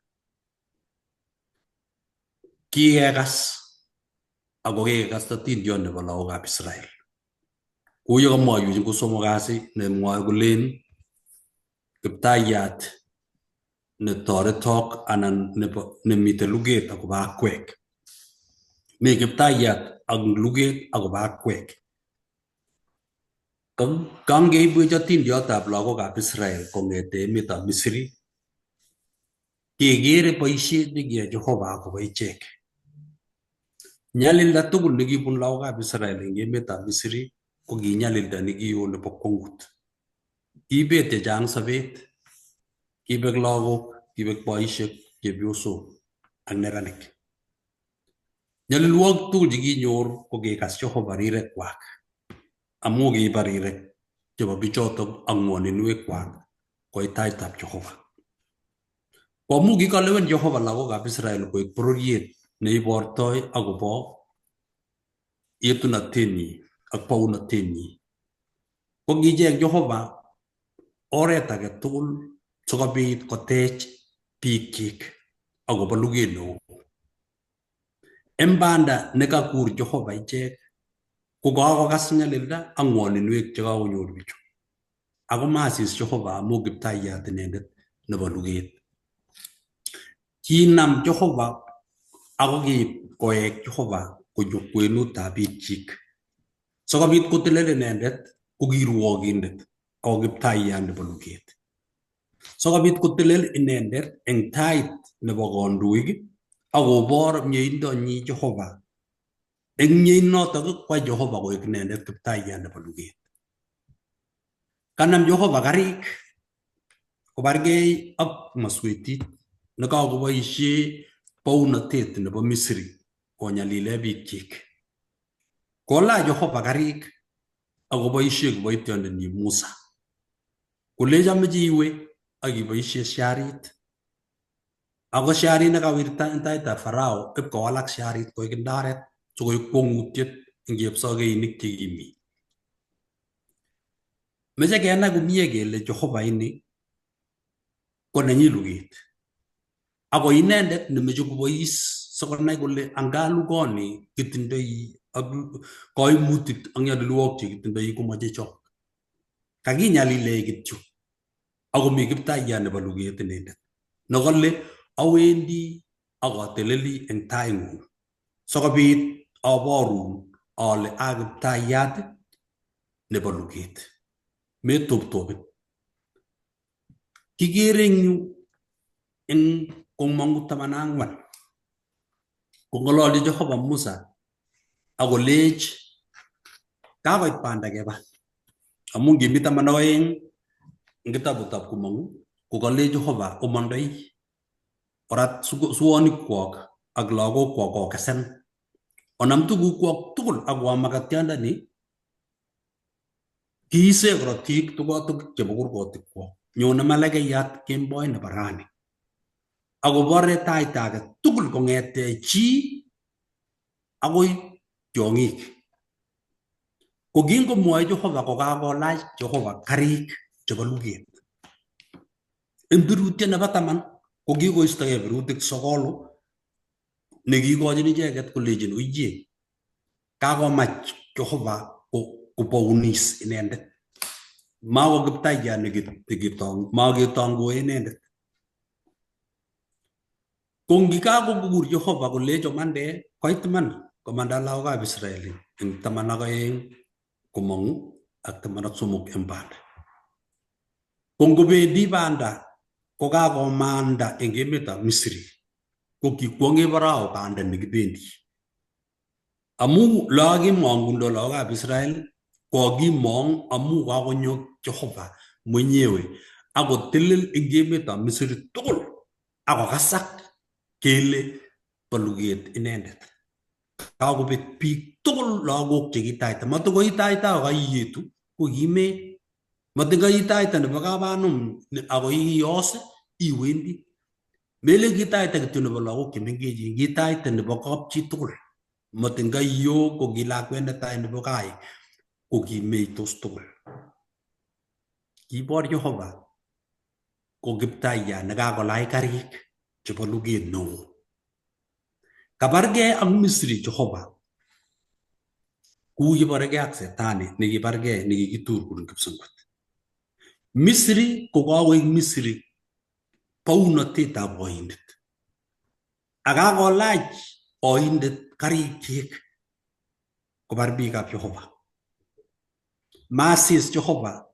Kikekas ako kikekas tatindiot nebo lagokab Israel. Kou ye kamwoiwech eng kosomok kasi nemwoe kolen kiptayat netoretok anan nemite luget akobo akwek. Mi kiptayat ak luget akobo akwek. Kangeibwech atindiotab lagokab Israel kong'ete emetab Misri, kekere boisiet nekiyai Jehova akobo ichek. Nyalilda tugul nekibun lagokab Israel eng emetab Misri ko kinyalilda nekiyo nebo kwong'ut. Kiibet chechang sobet, kibek lagok, kibek boisiek, chepyosok ak neranik. Nyalilwogik tugul chekinyor ko kikas Jehova rirekwak amu kibar rirek chebo bichotok ak ng'woninwekwak koit taitab Jehova. Ko amu kikalewen Jehova lagokab Israel koek bororiet neibortoi akobo yetunotenyi ak baunotenyi, ko kicheng Jehova oret age tugul sikobit kotech biikchik akobo luget neo. Eng banda nekakur Jehova ichek ko kakokas nyalilda ak ng'woninwek chekakonyor bichu. Ako maasis Jehova amu kiptayat inendet nebo luget. Kinam Jehova ako kiib koek Jehova konyo kwenutab biikchik. Sikobit kotelel inendet ko kirwogindet ako kiptayat nebo luget. Sikobit kotelel inendet eng tait nebo kandoik akobor mieindonyi Jehova. Eng mieinotok kwa Jehova koek inendet kiptayat nebo luget. Kanam Jehova karik kobargei ak maswetit nekakoboisie baunatet nebo Misri konyalile biikchik. Kolach Jehova karik akoboisie kiboitiondenyi Musa. Kolech ameche iwe akiboisie sharit. Ako sharit nekawirta eng taitab Farao ipkowalak sharit koek ndaret sikoek kwong'utiet eng chepsokeinik chekimi. Meche kenai komie kele Jehova ini ko nenyi luget. Ako inendet nemeche kobois sikonai kole anga lugoni kitindoi ak kaimutik ak nyalilwogik chekitindoi komache chok. Kakinyalile kityo. Ako mi kiptayat nebo luget inendet. Nekale awendi akateleli eng taing'ung sikobit aborun ale a kiptayat nebo luget. Metoptopit. Kikere eng yu eng komong'u 14 kong'ololi Jehova Musa akolech kakoit banda keba. Amu ngimi 12 eng kitabutab komong'u kokalech Jehova omondoi orat suonikwok ak lagokwok kokesen onam tugukwok tugul ak koam makatiandani kiise korotik tugotik chebo kurgotikwok nyone malakayat kemboi nebo rani akobore taita age tugul kong'ete chi agoi tiong'ik. Ko kingomwoe Jehova kokakolach Jehova karik chebo luget. Eng birutiet nebo 10 ko kikoistogei birutik 9 nekikochin icheket kolejin uiye kakomach Jehova kopounis inendet. Mako Kiptayat maketongoi inendet. Ko ngikakokur Jehova kolejo mande koit man komanda lagokab Israeli eng 12 komong'u ak 13 eng banda. Ko ngobendi banda kokakomanda eng emetab Misri ko kikwong'e Farao banda nekibendi. Amu lakimong'undo lagokab Israel kokimong amu kakonyo Jehova mwenyewe akotelel eng emetab Misri tugul akokasak kele poluget inendet. Kakobet biik tugul lagok chekitaita matokoitaita akaiyetu ko kime matingaitaita nebo kabanum ako iyos iwendi mele kitaita kityo nebo lagok chemengechen kitaita nebo kapchi tugul matingaiyo ko kilakwet netai nebo kai ko kimeitos tugul. Kibor Jehova ko Kiptayat nekakolach karik chebo luget neo. Kabargei ak Misri Jehova kou yeborgei ak Setani nekibargei nekikitur kobun kipsengwet. Misri ko kakoek Misri bounatetab oindet. Akakolach oindet karikyik kobar biikab Jehova. Masis Jehova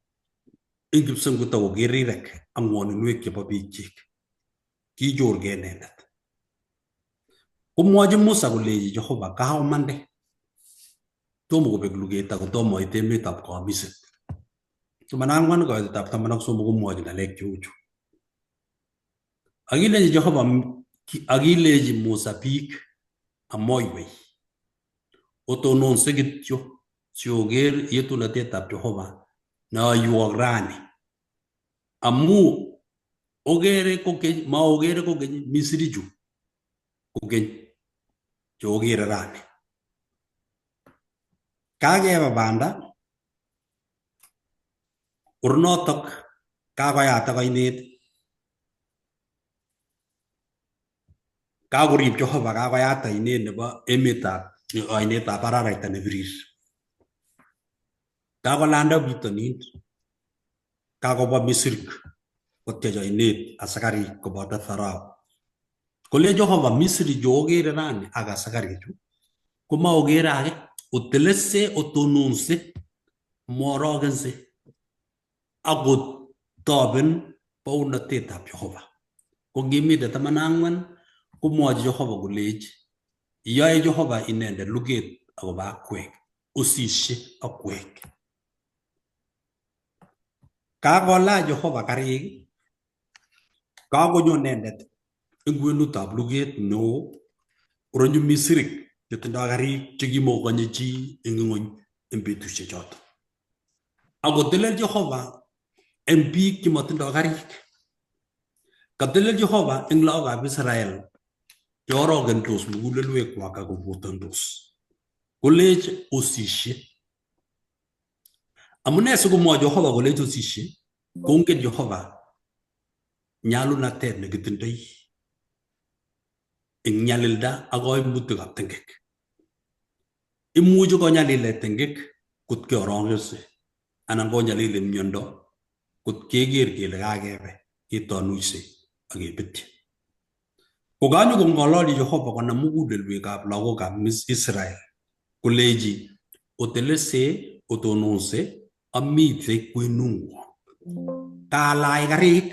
eng kipsengwet ako kerirek ak ng'woninwek chebo biikchik. Kichorgei inendet. Komwochi Musa koleji Jehova kaomande tomo kobek luget ako tomo oit emetab kamiset. Tumanangwan koitetab 13 komwochi ng'alek cheu chu. Akilechi Jehova akilechi Musa biik amoiwei otononse kityo sioker yetunotetab Jehova nayoiwok rani amu ogere kokeny maogere kokeny Misri chu kokeny chokere rani. Kakeba banda urnotok kakoyatak ainet kakorib Jehova kakoyat ainet nebo emetab ainetab araraita nebirir. Kakolanda bitonin kakoba Misri kotyech ainet asikarik koboto Farao. Kole Jehova Misri chokere rani ak asikarichu komaokere age otelese otononse morokense akot toben bounatetab Jehova. Ko ngimite 14 komwochi Jehova koleji yoe Jehova inendet luget akobo akwek osishe akwek. Kakolach Jehova karik kakonyo inendet eng kwenutab luget neo oronyu Misri chetindoi karik chekimokonye chi eng ng'ony eng betusiek choto. Akotelel Jehova eng biik chematindoi karik. Katelel Jehova eng lagokab Israel cheorokendos mugulelwekwak akobotandos. Kolech osishe. Amune sikomwochi Jehova kolech osishe kongen Jehova nyalunatet nekitindoi eng nyalilda ak kaimutikab tengek. Imuchi konyalile tengek kot keorokense anan konyalile miondo kot keker kele kakebe ketonuise ak kebetyi. Kokanyo kong'ololi Jehova konam mugulelwekab lagokab Israel koleji otelese otononse amite kwenung'wong. Kalach karik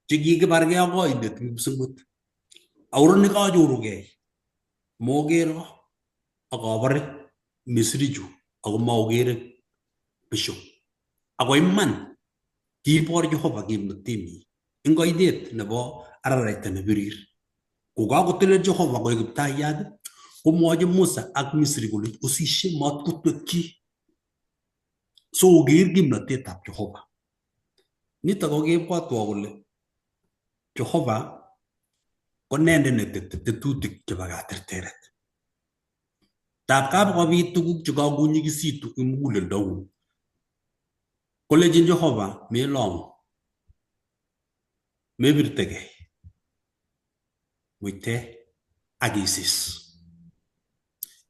chekikibargei ak oindet kipsengwet. Auroni kachorugei mokero akabore Misri chu ako maokere besho. Ako iman kibor Jehova kimnotenyi eng oinet nebo araraita nebirir Kokakotele Jehova koek Kiptayat, komwochi Musa ak Misri kole osishe matkotwekchi. So oker kimnatetab Jehova. Nitok ko kebwatwa kole Jehova ko inendet netete tetutik chebo katerteret. Tab kabkobit tuguk chekakonyikisitu eng muguleldongung. Kolejin Jehova melong, mebirtegei, muite ak isis.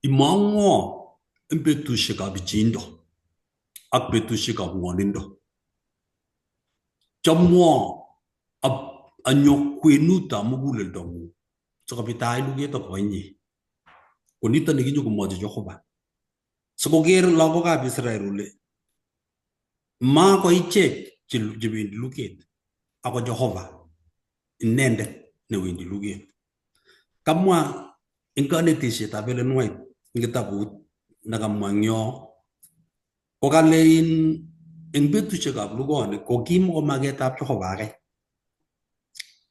Imong'wo eng betusiekab bichindo ak betusiekab ng'wonindo. Chamwo anyo kwenutab muguleldongung sikobit ayai luget akobo inye. Konito nekinyo komwochi Jehova. Sikoker lagokab Israel kole mako ichek chebendi luget, ako Jehova inendet newendi luget. Kamwa eng kanetisietab Ellen White eng kitabut nekamwa eng yo, kokale eng betusiekab lugonik ko kimko magetab Jehova age.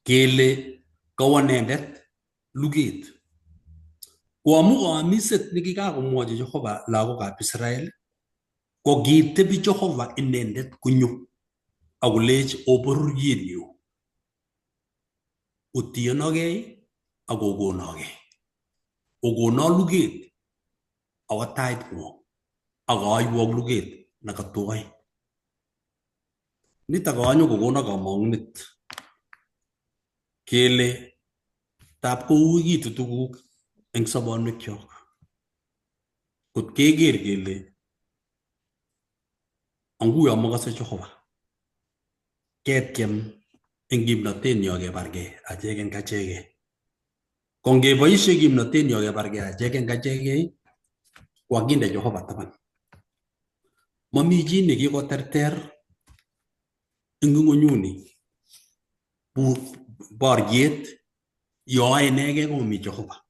Kele kawo inendet luget. Ko amu kamiset nekikakomwochi Jehova lagokab Israel, ko kitebi Jehova inendet konyo akolech obororienyu otionogei akokonogei. Okono luget awo taitng'wo akaiwok luget nakatwai. Nitok kanyo kokono kamang'unet kele tab kouikitu tuguk eng sobonwekyok. Kot keker kele anguyo makase Jehova, ketyem eng kimnatenyo kebargei achegen kachegei. Ko ngeboisie kimnatenyo kebargei achegen kachegei, kokakinde Jehova taban. Mami chi nekikoterter eng ng'onyuni boriet yoe inegei komi Jehova.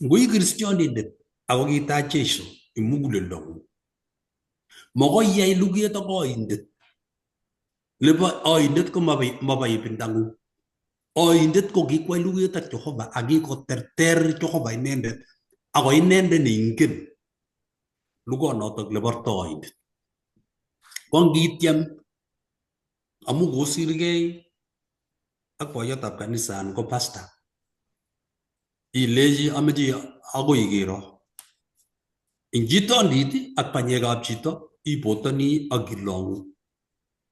Ngoi kristianindet ako kitach Jeiso eng muguleldongung, makoi iyai luget ak oindet. Lebo oindet ko maba ibindang'ung. Oindet ko kikwai luget ak Jehova ak kikoterter Jehova inendet, ako inendet neingen lugonotok leborto oindet. Ko ngityem amu kosirgei ak boiyotab kanisa anan ko pastor, ilechi ameche agoi kero. Ing chitondit ak banyekab chito ibotoni ak ilong'u.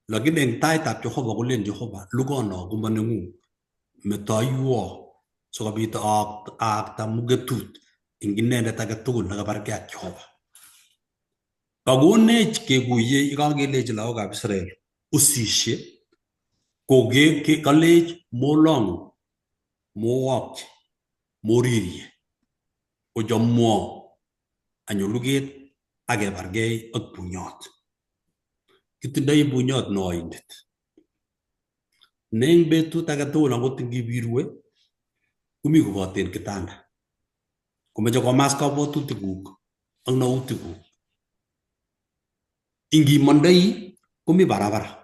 Lakini eng taitab Jehova kolen Jehova, lugono ko maneng'ung, metoiwo sikobit aakta mugetut eng inendet age tugul nekabargei ak Jehova. Kakonech kekuye kakelechi lagokab Israel usishe, kalech molong'u, mowokyi, moririe, ochamwo anyo luget akebargei ak bunyot. Kitindoi bunyot ne oindet. Ne eng betut age tugul angot ngibirwe, komi koboten kitanda. Komeche komas kabwatutikuk ak nautikuk. Ingimondoi komi barabara.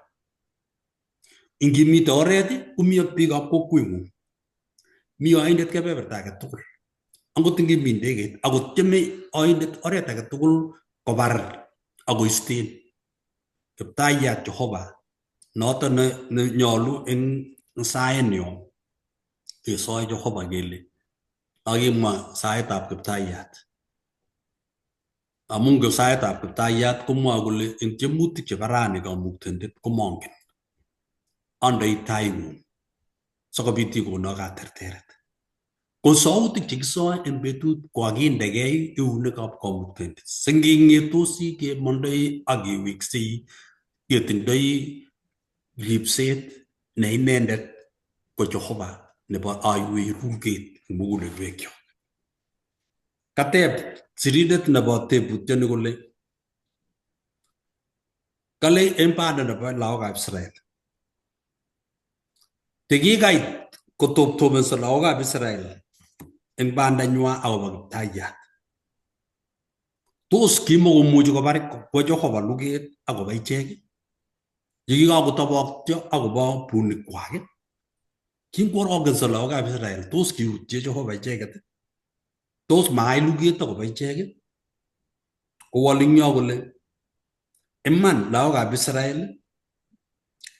Ingimite oret komi ak biikab kokweng'ung. Mi oindet kebeberta age tugul. Angot ngimi ndegeit akot tieme oindet oret age tugul kobar akoisten. Kiptayat Jehova noton ne nyolu eng saenyo kesoe Jehova kele akimwa saetab Kiptayat. Amu eng saetab Kiptayat komwoe kole eng tiemutik chebo rani Kamuktindet komongen. Andei taing'ung sikobit ikono katerteret. Ko sautik chekisoe eng betut ko kakindegei eunekab Kamuktindet. Singing'etosi kemondoi ak keweksei ketindoi ripset ne inendet ko Jehova nebo aiwei ruget eng mugulelwekyok. Kateb sirindet nebo tebutioni kole kale eng banda nebo lagokab Israel, tekikait kotoptobenso lagokab Israel eng bandanywa akobo Kiptayat. Tos kimakomuchi kwo Jehova luget akobo ichek? Yekikakotobotyo akobo bunikwak, Kinkworokensho lagokab Israel tos kiutye Jehova icheket, tos maai luget akobo icheket. Kowol ing yo kole iman lagokab Israel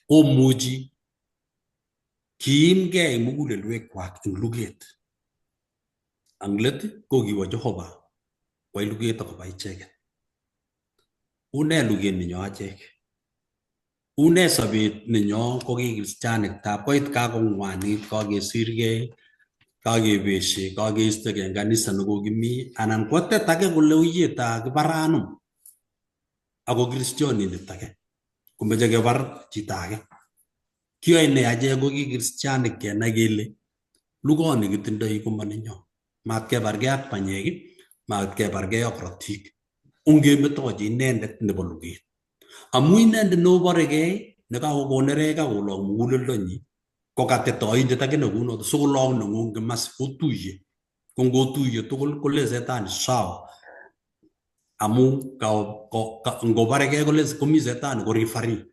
komuchi kiimgei mugulelwekwak eng luget. Ang let ko kiwo Jehova kwai luget akobo icheket. Une luget nenyo achek? Une sobet nenyo ko kikristianik tab koit kakongwanit, kakesirgei, kakebeshe, kakeistogei eng kanisa nekokimi, anan kotet age kole uyeta kibaranum ako kristianindet age komeche kebar chito age. Kiyoe ne achek ko kikristianik kenai kele lugoni kitindoi ko manenyo. Matkebargei ak panyek, matkebargei ak korotik. Ungemetochi inendet nebo luget. Amu inendet neoboregei nekakokonerech kakolong muguleldonyi ko katetoindet age nekunot sikolong nengung kimas kotuiye. Ko ngotuiye tugul kole setani sawa. Amu ngobaregei kole komi setani ko referee.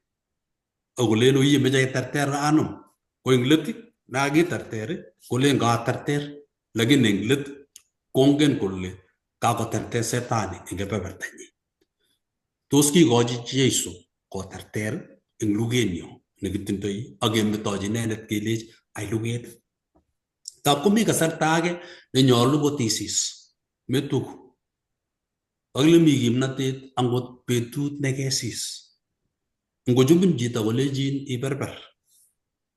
Akolen uye meche keterter anum. Ko eng let nakiterter kolen katerter. Lakini eng let kongen kole kakoterter setani eng kebebertanyi. Tos kikochi Jeiso koterter eng lugenyo nekitindoi akemetochi inendet kelech ai luget. Tab komi kasarta age nenyolu kotisis metuku. Akile mi kimnatet angot betut nekesis. Ngochupin chito kolechin iberber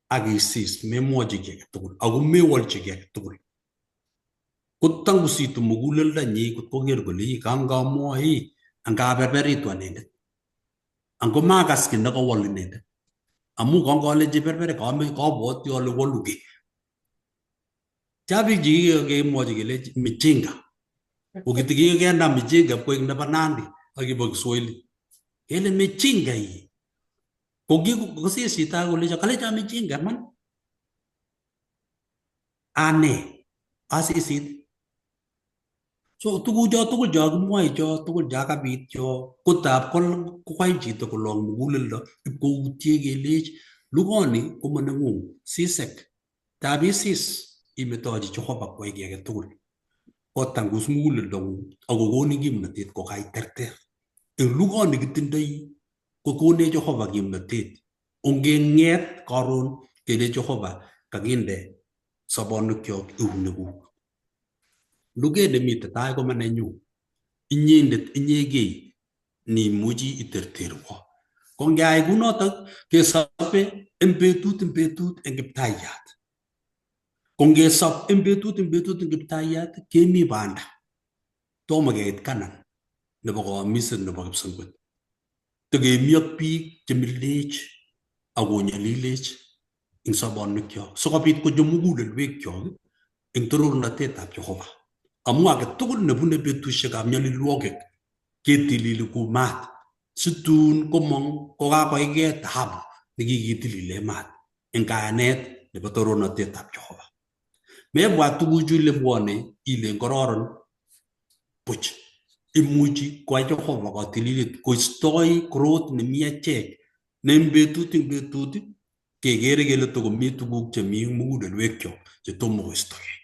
akisis memwochi kiy age tugul ako mewolchi kiy age tugul. Kotangusitu muguleldonyi kot koker kole kangamwoi angaberberitu anendet. Ango makas kiy nekawol inendet. Amu kangalechi berbere kabwoti ale waluge. Chabik chekikemwochi kele michinga. Kokitikikenda michinga koek nebo Nandi akibo Kiswahili. Kele michinga hii. Kokikosis chito kolecho kalecho michinga man. Ane asisit. So tugucho tugul cho kimwoe cho tugul cho kabit cho kotab kokwai chito kolong muguleldo ipkoutie kelech lugoni komanengung sisek. Tab isis imetochi Jehova kwai kiy age tugul. Kotangus muguleldongung akokonin kimnatet kokaiterter. Eng lugoni kitindoi kokonech Jehova kimnatet. Ongeng'et karon kele Jehova kakinde sobonwekyok euneguk. Luget nemite tai ko manenyu. Inyendet inyegei nimuchi iterterwo. Ko ngeyai kunotok kesobe eng betut eng kiptaiyat. Ko ngesop eng betut eng kiptaiyat kemi banda. Tomo keit Kanan nebo kaamiset nebo kipsengwet. Tekemi ak biik chemilech akonyalilech eng sobonwekyok sikobit kocho mugulelwekyok eng torornatetab Jehova. Amu age tugul nebune betusiekab nyalilwogik ketilili ku maat situn komong kokakoigei taabu nekikitilile maat eng kayanet nebo torornatetab Jehova. Mebwat tuguchu ile bwone ile kororon buch. Imuchi koyai Jehova katililet koistoi korot nemi achek ne eng betut kekere kele tokomi tuguk chemi mugulelwekyok chetomo koistogei.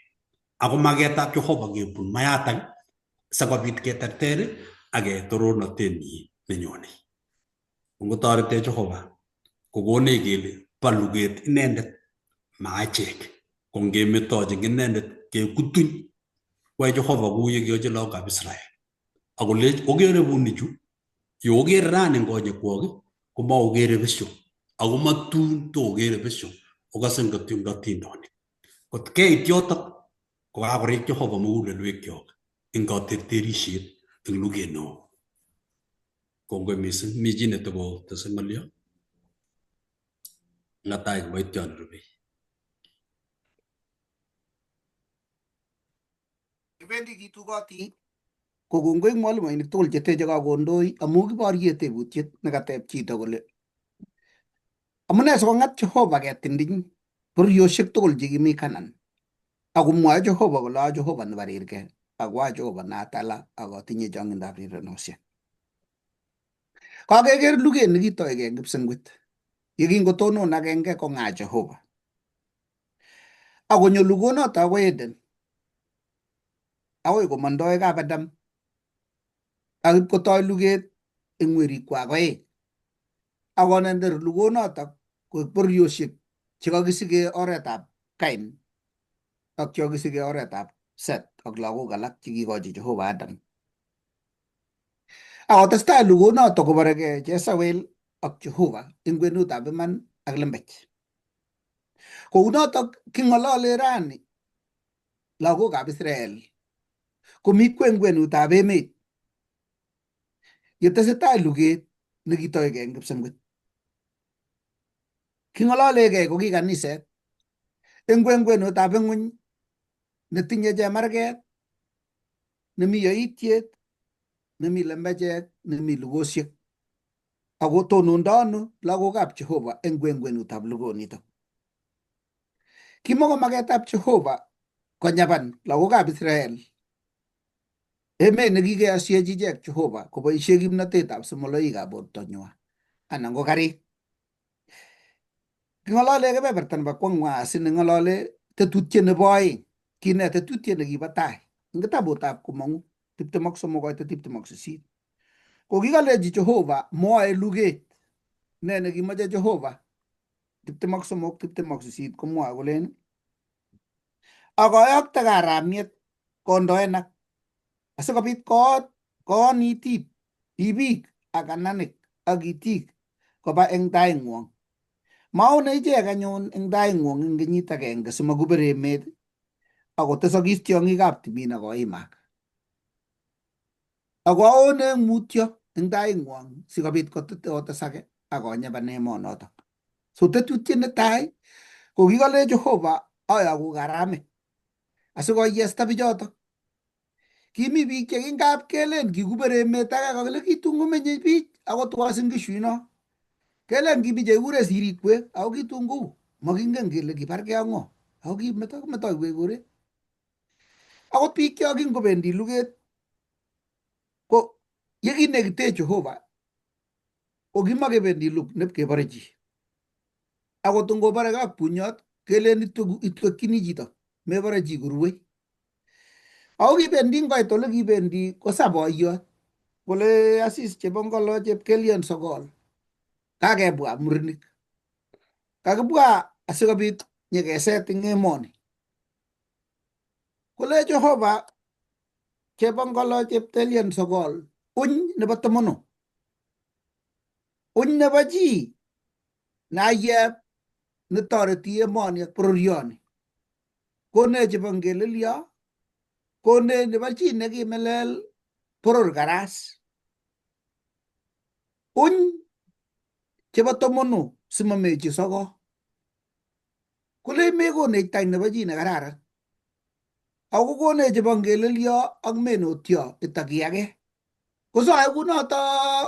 Ako maketab Jehova kebun mayatak sikobit keterter ake torornatenyi nenyone. Ngotorete Jehova kokonech kele bo luget inendet maachek. Ko ngemetochi inendet kekutuny kwai Jehova kou yekiyochi lagokab Israel. Akolech okere bunichu, yo okere rani eng konyekwok komaokere besyo. Ako matun tokokere besyo okase ngatindonik. Kot keit yotok kokakorek Jehova mugulelwekyok eng katerterisiet eng luget neo. Kongoi mising. Mi chi netokotese ng'olyo? Ngatai kiboition rubei. Kibendi kitugoti ko kongoi mwalimuinik tugul cheteche kakondoi amu kiborye tebutiet nekateb chito kole amune sikong'at Jehova ketindiny bororiosiek tugul chekimi Kanan akomwoe Jehova kole a Jehova nebarirgei ako a Jehova natala akotinye chong'indab rirenosiek. Kakeker luget nekitoigei eng kipsengwet yekingotonon agenge kong'aa Jehova. akonyo lugonoto akoi Eden akoi komondoi Kapadam ak ipkotoi luget eng werikwak oeng akonender lugonoto koek bororiosiek chekakisige oretab Kain ak chekakisige oretab Seth ak lagok alak chekikochi Jehova Adam. Akotestai lugonoto koborege Jezebel ak Jehova eng kwenutab iman ak lembech. Kounotok king'olole rani lagokab Israel komi kwenutab emet yetesetai luget nekitoige eng kipsengwet. King'ololegei ko ki kaniset eng kwenutab ing'ony netinye chemarget, nemi yoityet, nemi lembechek, nemi lugosiek. Ako tonondo ano lagokab Jehova eng kwenutab lugonitok. Kimoko maketab Jehova konyaban lagokab Israel emet nekikeyosiechi ichek Jehova koboisie kimnatetab simoloikab bortonywa anan ko karik. King'olole kebeberta nebo kwang'was neng'olole tetutiet nebo oeng kinet tetutiet nekibo tai eng kitabutab Komong'u 23:28. Kokikolechi Jehova moe luget ne nekimoche Jehova 23:28 komwoe kolen akoyokte karamiet kondoenak asikobit koon itik, ibik ak kananik ak itik koba eng taing'wong. Maone ichek anyun eng taing'wong eng kenyit agenge simakuber emet akotesokis tiong'ikab timin akoimak. Ako aone eng mutyo eng taing'wong sikobit kotesake akonyaban emonotok. So tetutiet netai kokikole Jehova ayoku karamik asikoyesta bichotok. Kimi biik chekingap kelen kikuber emet age kakile kitun komenye biik akot Uasin Gishu ino. Kelen kimi chekikure sirikwek ako kitun kou makingen kele kibargei ak ng'o ako kimetoi kekure. Akot biik cho kingobendi luget ko yekinekite Jehova ko kimakebendi lug nepkebore chi. Akot ngobore kapkunyot kelen itwekyini chito mebore chi kurwei. Ako kibendi ngoit ole kibendi ko saboiyot kole Asis Chebongolo chepkelion sogol kakebwa murenik kakibwa asikobit nyekeset eng emoni. Kole Jehova Chebongolo chepkelion sogol uny nebo tomono, uny nebo chi nayeb netoreti emoni ak bororioni, konech chebo ngelelyo, konech nebo chi nekimelel boror karas, uny chebo tomono simamechi soko. Kole mekonech tany nebo chi nekararan ako konech chebo ngelelyo ak menotyo itakiyake. Kosoe kunoto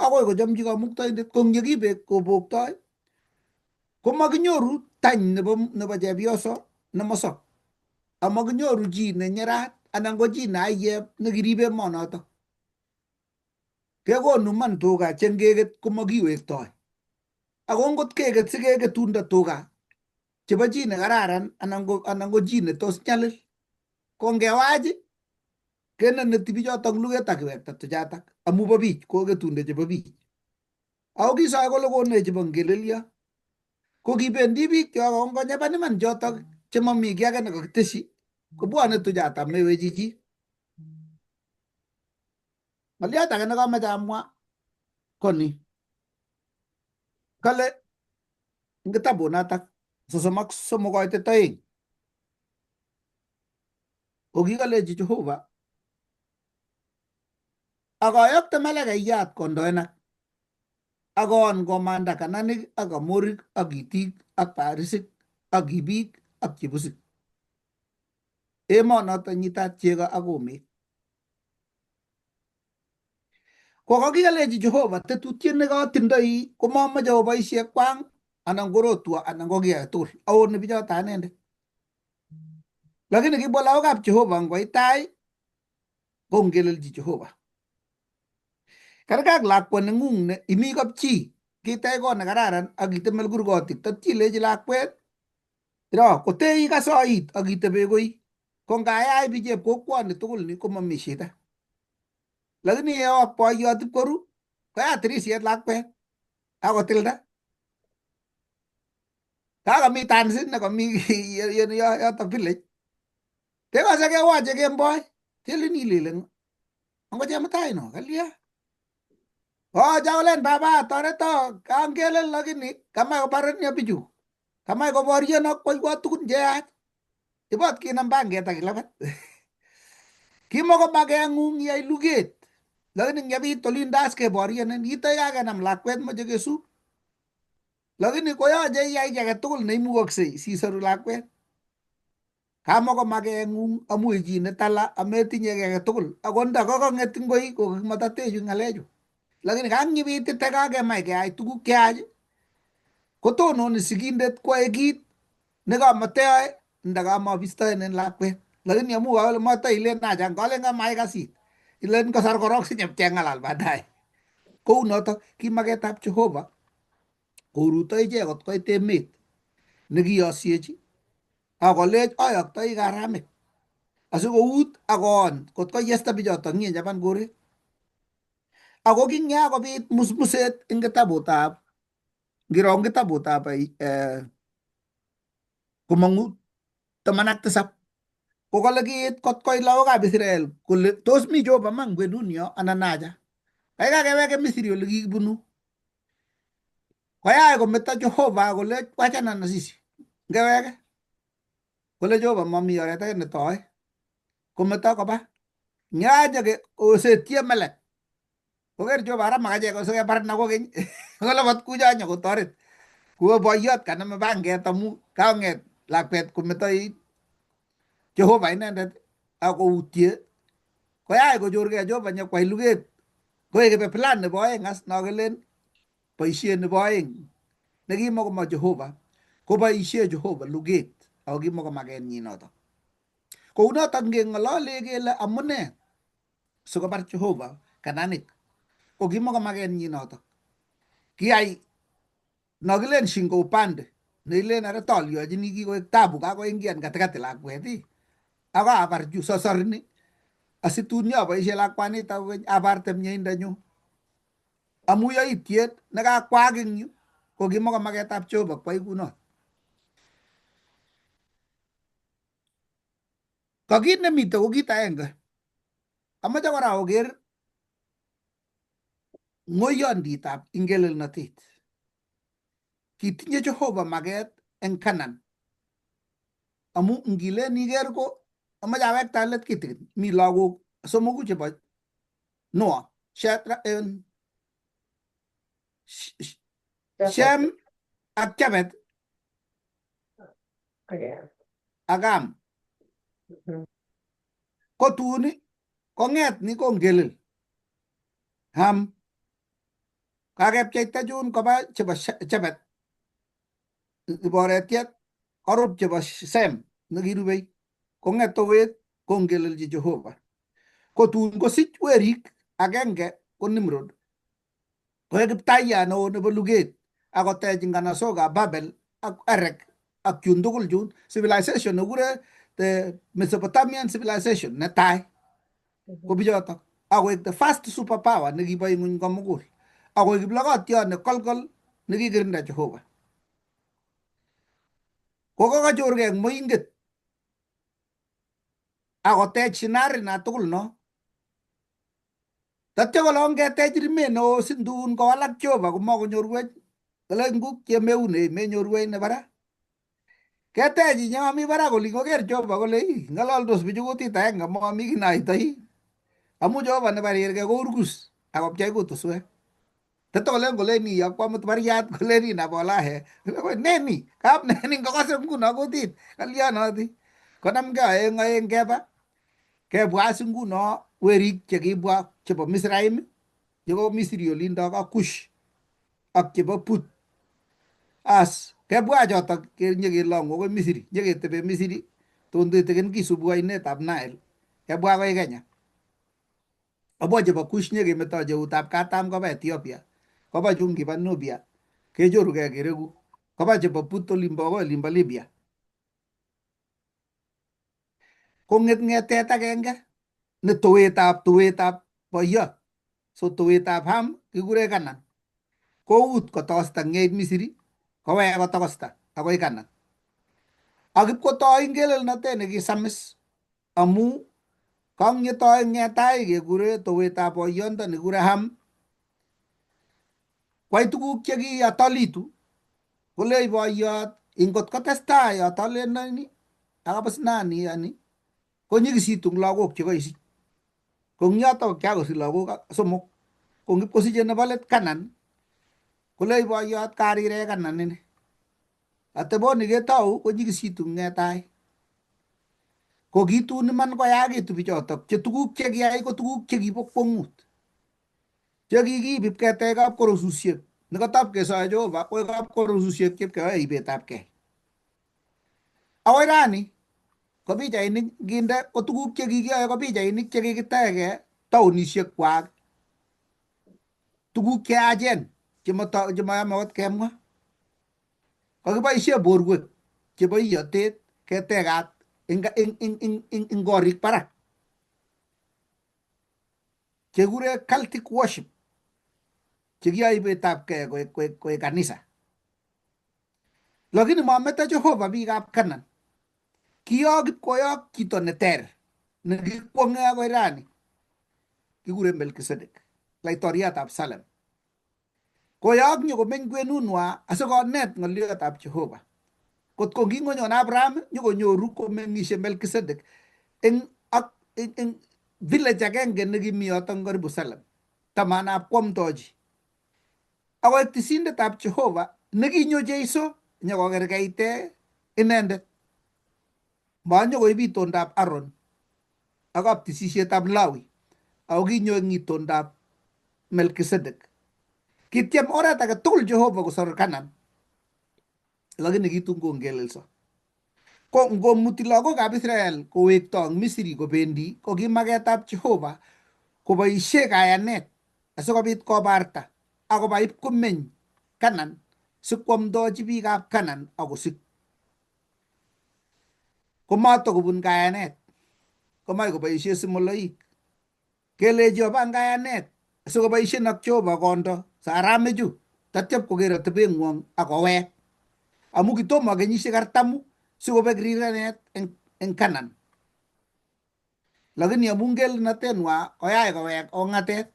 akoi kochomchi Kamuktaindet kong yekibek koboktoi komakinyoru tany nebo chepyoso nemosop amakinyoru chi nenyerat anan ko chi nayeb nekiribe emonoto. Kekonu man tuga chengeket komakiwektoi. Ako ngot keket sikeketundo tuga chebo chi nekararan anan ko chi netos nyalil ko ngewach keneneti bichotok luget akiwekta tuchatak amu bo bich koketunde chebo bich. Ako kisoe kole konech chebo ngelelyo ko kibendi biik cho konyaban iman chotok chemami kiy age nekakiteshi kobwane tuchatak mewechi chi. Ng'olyot age nekameche amwa ko ni. Kale eng kitabunatak 33:2 kokikalechi Jehova akoyokte malaikayat kondoenak akoon komanda kananik ak amorik ak itik ak parisik ak ibik ak chebusik emonoto nyitat chego ak kumek. Kokakikalechi Jehova tetutiet nekatindoi komamoche oboisie kwang anan ko rotwo anan ko kiy age tugul aoni bichoto anendet. Lakini kibwa lagokab Jehova ngoit tai ko ngelelchi Jehova. Kergei ak lakwa neng'ung ne imi kapchi kitech kot nekararan ak itemel kurgotik tatya ilechi lakwet ro ko te I ka soit ak itebe koi ko ngayai bi chepkokwoni tugul ni komami shida lakini yo boiyot ipkoru koya tirisiet lakwet akotilda kakami tansit nekami yoto village kekose kewache kemboi telin ilelen ango chemutai no kalya jakolen baba toreto kangelen lakini kamach kobarin ya bichu kamach koboryen ak koiwo tugun cheyach ibot kinam banget ak ilabat kimakomageng'ung iyai luget lakini ngepit olindas keboryenin itoi kakenam lakwet moche kesup lakini koyoche iyai ki age tugul neimukoksei sisoru lakwet kamakomageng'ung amu chi netala ametinye ki age tugul ako nda kokong'et ngoi kokimototechu ng'alechu lakini kang'ibitite kakemach keyai tuguk cheyach kotononi sigindet kwae kit nekamateyoe nda kamabistoenen lakwet lakini amu kale matoilen nachan kalen kamai kasit ilen kasar korok sinyepcheng'alal baadaye kou notok ki maketab Jehova koruto ichek kot koit emet nekiyosyechi akolech ayoktoi karamik asikout akoon kot koyesta bichotok ng'ie chaban koret ako king'ya kobit musmuset eng kitabutab ngirong kitabutab komong'u 17 kokale kiit kot koit lagokab Israel kole tos mi Jehova man kwenunyo anan acha kaikai keweke Misri ole kikibunu koyach kometo Jehova kole wachana na sisi ngeweke kole Jehova mami oret age netoe kometo koba nyaje osetie melek koker Jehova ara makache kosekebar na kokeny kole bat kuja kotoret kuwo boyot kaname banget amu kaong'et lakwet kometo Jehova inendet akoutie koyach kochorgei Jehova nyokwai luget koek kebe plan nebo oeng as nokelen boisiet nebo oeng nekimakomo Jehova koboisie Jehova luget ako kimakomakenyi notok kou notok ngeng'olole kele amune sikobar Jehova kananik ko kimakomakenyi notok kiyai nokilen shingo upande neilen ara tolyochini kikoek tabu kakoingian katikati lakwet ako abar ju sosorni asitun aboisie lakwanita kokeny abarte mieindanyu amu yaitiet nekakwaak eng yu ko kimakomaketab Jehova kwai kunot ko kit nemite ko kit aenge amache kora oker ng'oiyonditab ingelelnotet kitinye Jehova maket eng Kanan amu ngilen iker ko amache awekta let kitikin mi lagok somoku chebo Noah Shem ak Chebet ak Ham ko tun kong'et ni ko ngelel Ham kakepcheita chun koba chebo Chebet iboretiet korup chebo Shem nekirubei kong'et towet ko ngelelchi Jehova ko tun kosich werik agenge ko Nimrod koek kiptayat neo nebo luget akotech nganasokab Babel ak Erek ak chun tugul chun civilization nekure the Mesopotamian civilization netai ko bichotok akoek the first superpower nekibo ng'ony komugul akoek kiplokotiot nekolkol nekikirinda Jehova kokakachorgei eng moinget akotech sinari na tugul no tatyo kolong ketech rimet neo sindun kowalak Jehova komakonyorwech kole nguk chemeune menyorwech nebara ketech inyami barak oli koker Jehova kole ng'alaldos bichu kutit aenge mami kinaitoi amu Jehova nebarirgei ko urgus akopchei kutuswek tetolen kolen akwamut bariat kolen inabolahe neni kap neni ngokose nguno kutit kalyanoti konamgei aeng kebwa as nguno werik chekibwa chebo Misraim chebo Misri olindo ak Kush ak chebo Put as kebwa chotok nyekelong'u akoi Misri nyeketebe Misri tun tutikin kisubu ainetab Nile kebwa akoi Kenya obwa chebo Kush nyekemeto cheutab katam koba Ethiopia koba chun kiba Nubia kechorugei kereku koba chebo Put olimbo Libya konget ngetet agenge ne tuwetab boiyot. So tuwetab Ham kikure Kanan. Kout kotosta ngeit Misri, kowek kotokosta akoi Kanan. Ak ipkotoi ngelelnotet nekisamis amu kong'etoi ng'etai kekure tuwetab boiyonto nekikure Ham, kwai tuguk chekiyatolitu kolech boiyot ingot kotestai yatolenoni ak abusnani yani konyikisitu lagok chekoisich. Kong'yoto kyakosich lagok somok. Kongip kosiche nebo let Kanan kolech boiyot karirek Kanan ini. Ateboni ketou konyikisitu ng'etai. Ko kitun iman koyakitu bichotok che tuguk chekiyai ko tuguk chekibo kwong'ut. Chekikiib ipketech kapkorosusiek nekatap kesoe Jehova koek kapkorosusiek chepkeyoe ibetabkei. Akoi rani ko pichainik nginde ko tuguk chekikiyoe ko pichainik chekikiteke taonisiek kwak. Tuguk cheyachen chemayome akot kemwa. Kakiboisie borwek chebo iyotet ketekat ing korik barak chekure cultic worship chekiyoe ibetabkei koek kanisa. Lakini mameto Jehova biikab Kanan. Kiyok koyok chito neter nekikwong'e akoi rani kikure Melkisedek, laitoriatab Salem. Koyok nyokomeny kwenunwa asikonet ng'oliotab Jehova. Kot ko kingonyon Abraham nyokonyoru komeng'ishe Melkisedek eng village agenge nekimi yotok karibu Salem, tamanab kwomtochi. Akoi tisindetab Jehova nekinyo Jeiso nyokokerkeite inendet. Manyokoib itondab Aaron ak kaptisisietab Lawi, ako kinyo eng itondab Melkisedek. Kityem oret age tugul Jehova kosor Kanan, lakini kitun kongelelso. Ko ngomuti lagokab Israel kowekto ang Misri kobendi, ko ki maketab Jehova koboisie kayanet asikobit kobarta akoba ipkomeny Kanan sikwomdochi biikab Kanan akosik. Komato kobun kayanet, komoe koboisie simoloik. Kelechi oba kayanet asikoboisie ak Jehova kondo saramechu tatyep koker atebeng'wong akowek. Amu kitomo kenyisiek 40 sikobek rirenet eng Kanan. Lakini amu ngelelnotenwa koyai kowek ong'atet.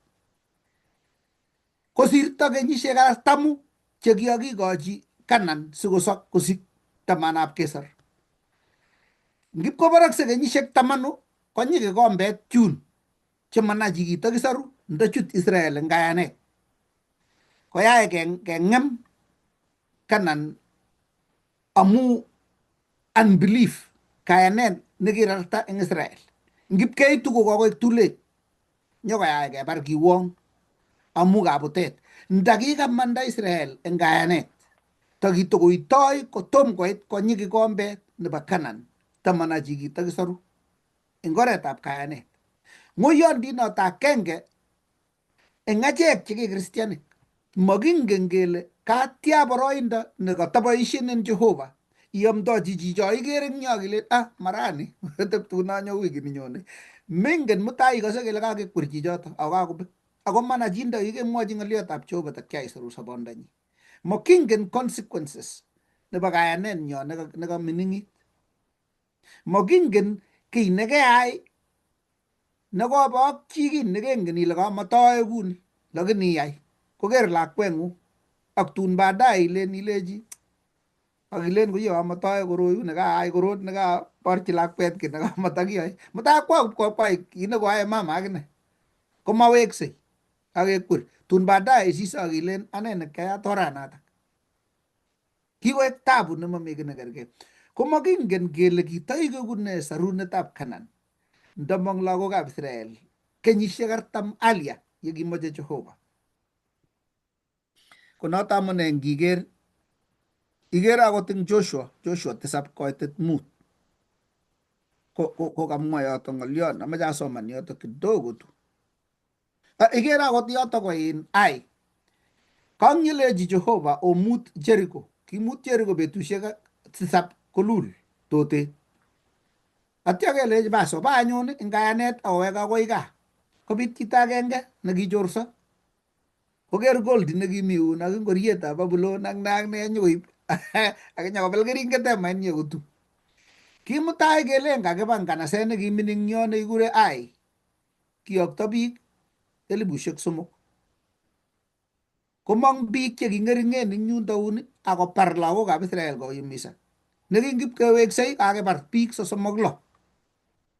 Kosirto kenyisiek 40 chekikakikochi Kanan sikosok kosik tamanab kesor. Ngipkoborokse kenyisiek 10 konyi kikombet chun chemanachi kitakisoru ndachut Israel eng kayanet. Koyai keng'em Kanan amu unbelief, kayanet nekirarta eng Israel. Ngipkeitu kokokoek too late, nyokoyai kebar kiwong amu kabutet. Ndakikamanda Israel eng kayanet, takitokoitoi kotom koit konyi kikombet nebo Kanan, tamanachi kitakisoru eng oretab kayanet. Ng'oyondinot agenge eng achek cheki kristianik makingen kele katya boroindo nekataboisien en Jehova iamdochi chicho ikere eng yo kile marani teptun anyo wikit ninyone. Mengen mutai ikose kele kakekwer chichoto ako kakobek. Ako manachindo ikemwochi ng'oliotab Jehova takyaisoru sobondanyi. Makingen consequences nebo kayanenyo nekamining'it. Makingen kiy nekeyai nekobokchi kiy nekengen ile kamatoe kuni, lakini iyai koker lakweng'ung ak tun baadaye ilechi akilen koye kamatoe koroi nekaai korot nekaborchi lakwet ki nekamatakiyoe. Mutai kwai kit nekoyae mama akine komaweksei akekwer. Tun baadaye isis akilen ane nekyayat oranatak. Kikoek tabu nemami ki nekergei. Komakingen kele kitaikeku ne sarunetab Kanan ndamong lagokab Israel kenyisiek 40 alia yekimoche Jehova. Konoto amune ngiker akot eng Joshua 7:5 ko kamwa yoto ng'olion. Amache asoman yoto kidogo tu. Iker akot yoto ko in Ai. Kangilechi Jehova omut Jericho. Kimut Jericho betusiek 7 kolul totet. atya kelechi bas oba anyun ing kayanet awek akoi gaa. Kobit chito agenge nekichorso koker gold nekimi yun ak ngorietab Babulon ak ne nyokoib ak nyakobel keringet emainyi kotu. Kimutai kelen kakiba nganaset nekimining yo nekikure Ai, kiyokto biik 3,000. Komong biik cheking'ering'en ing yundoun akopar lagokab Israel koyumisan. Nekingip keweksei kakebar biik 36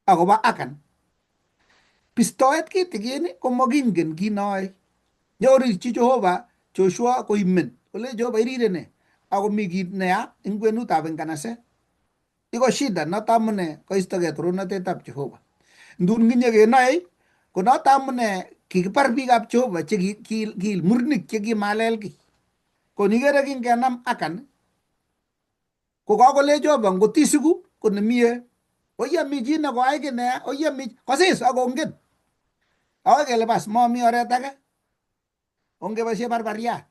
akobo Akan. Pistoet kitikin komokingen kinoe. Nyorikyi Jehova Joshua koimen kole Jehova irire ne akomi kit neya ing kwenutab nganaset. Iko shida noto amune koistogei torornatetab Jehova. Ndun kinye kenoe ko noto amune kikibar biikab Jehova che ki murnik che kimalel ki. Ko nikere kingenam Akan ko kakole Jehova ngotisiku ko nemie oyemi chi nekoai ki neya oyemi kosis akongen. Ako kele bas momi oret age ongeboisie barbariat.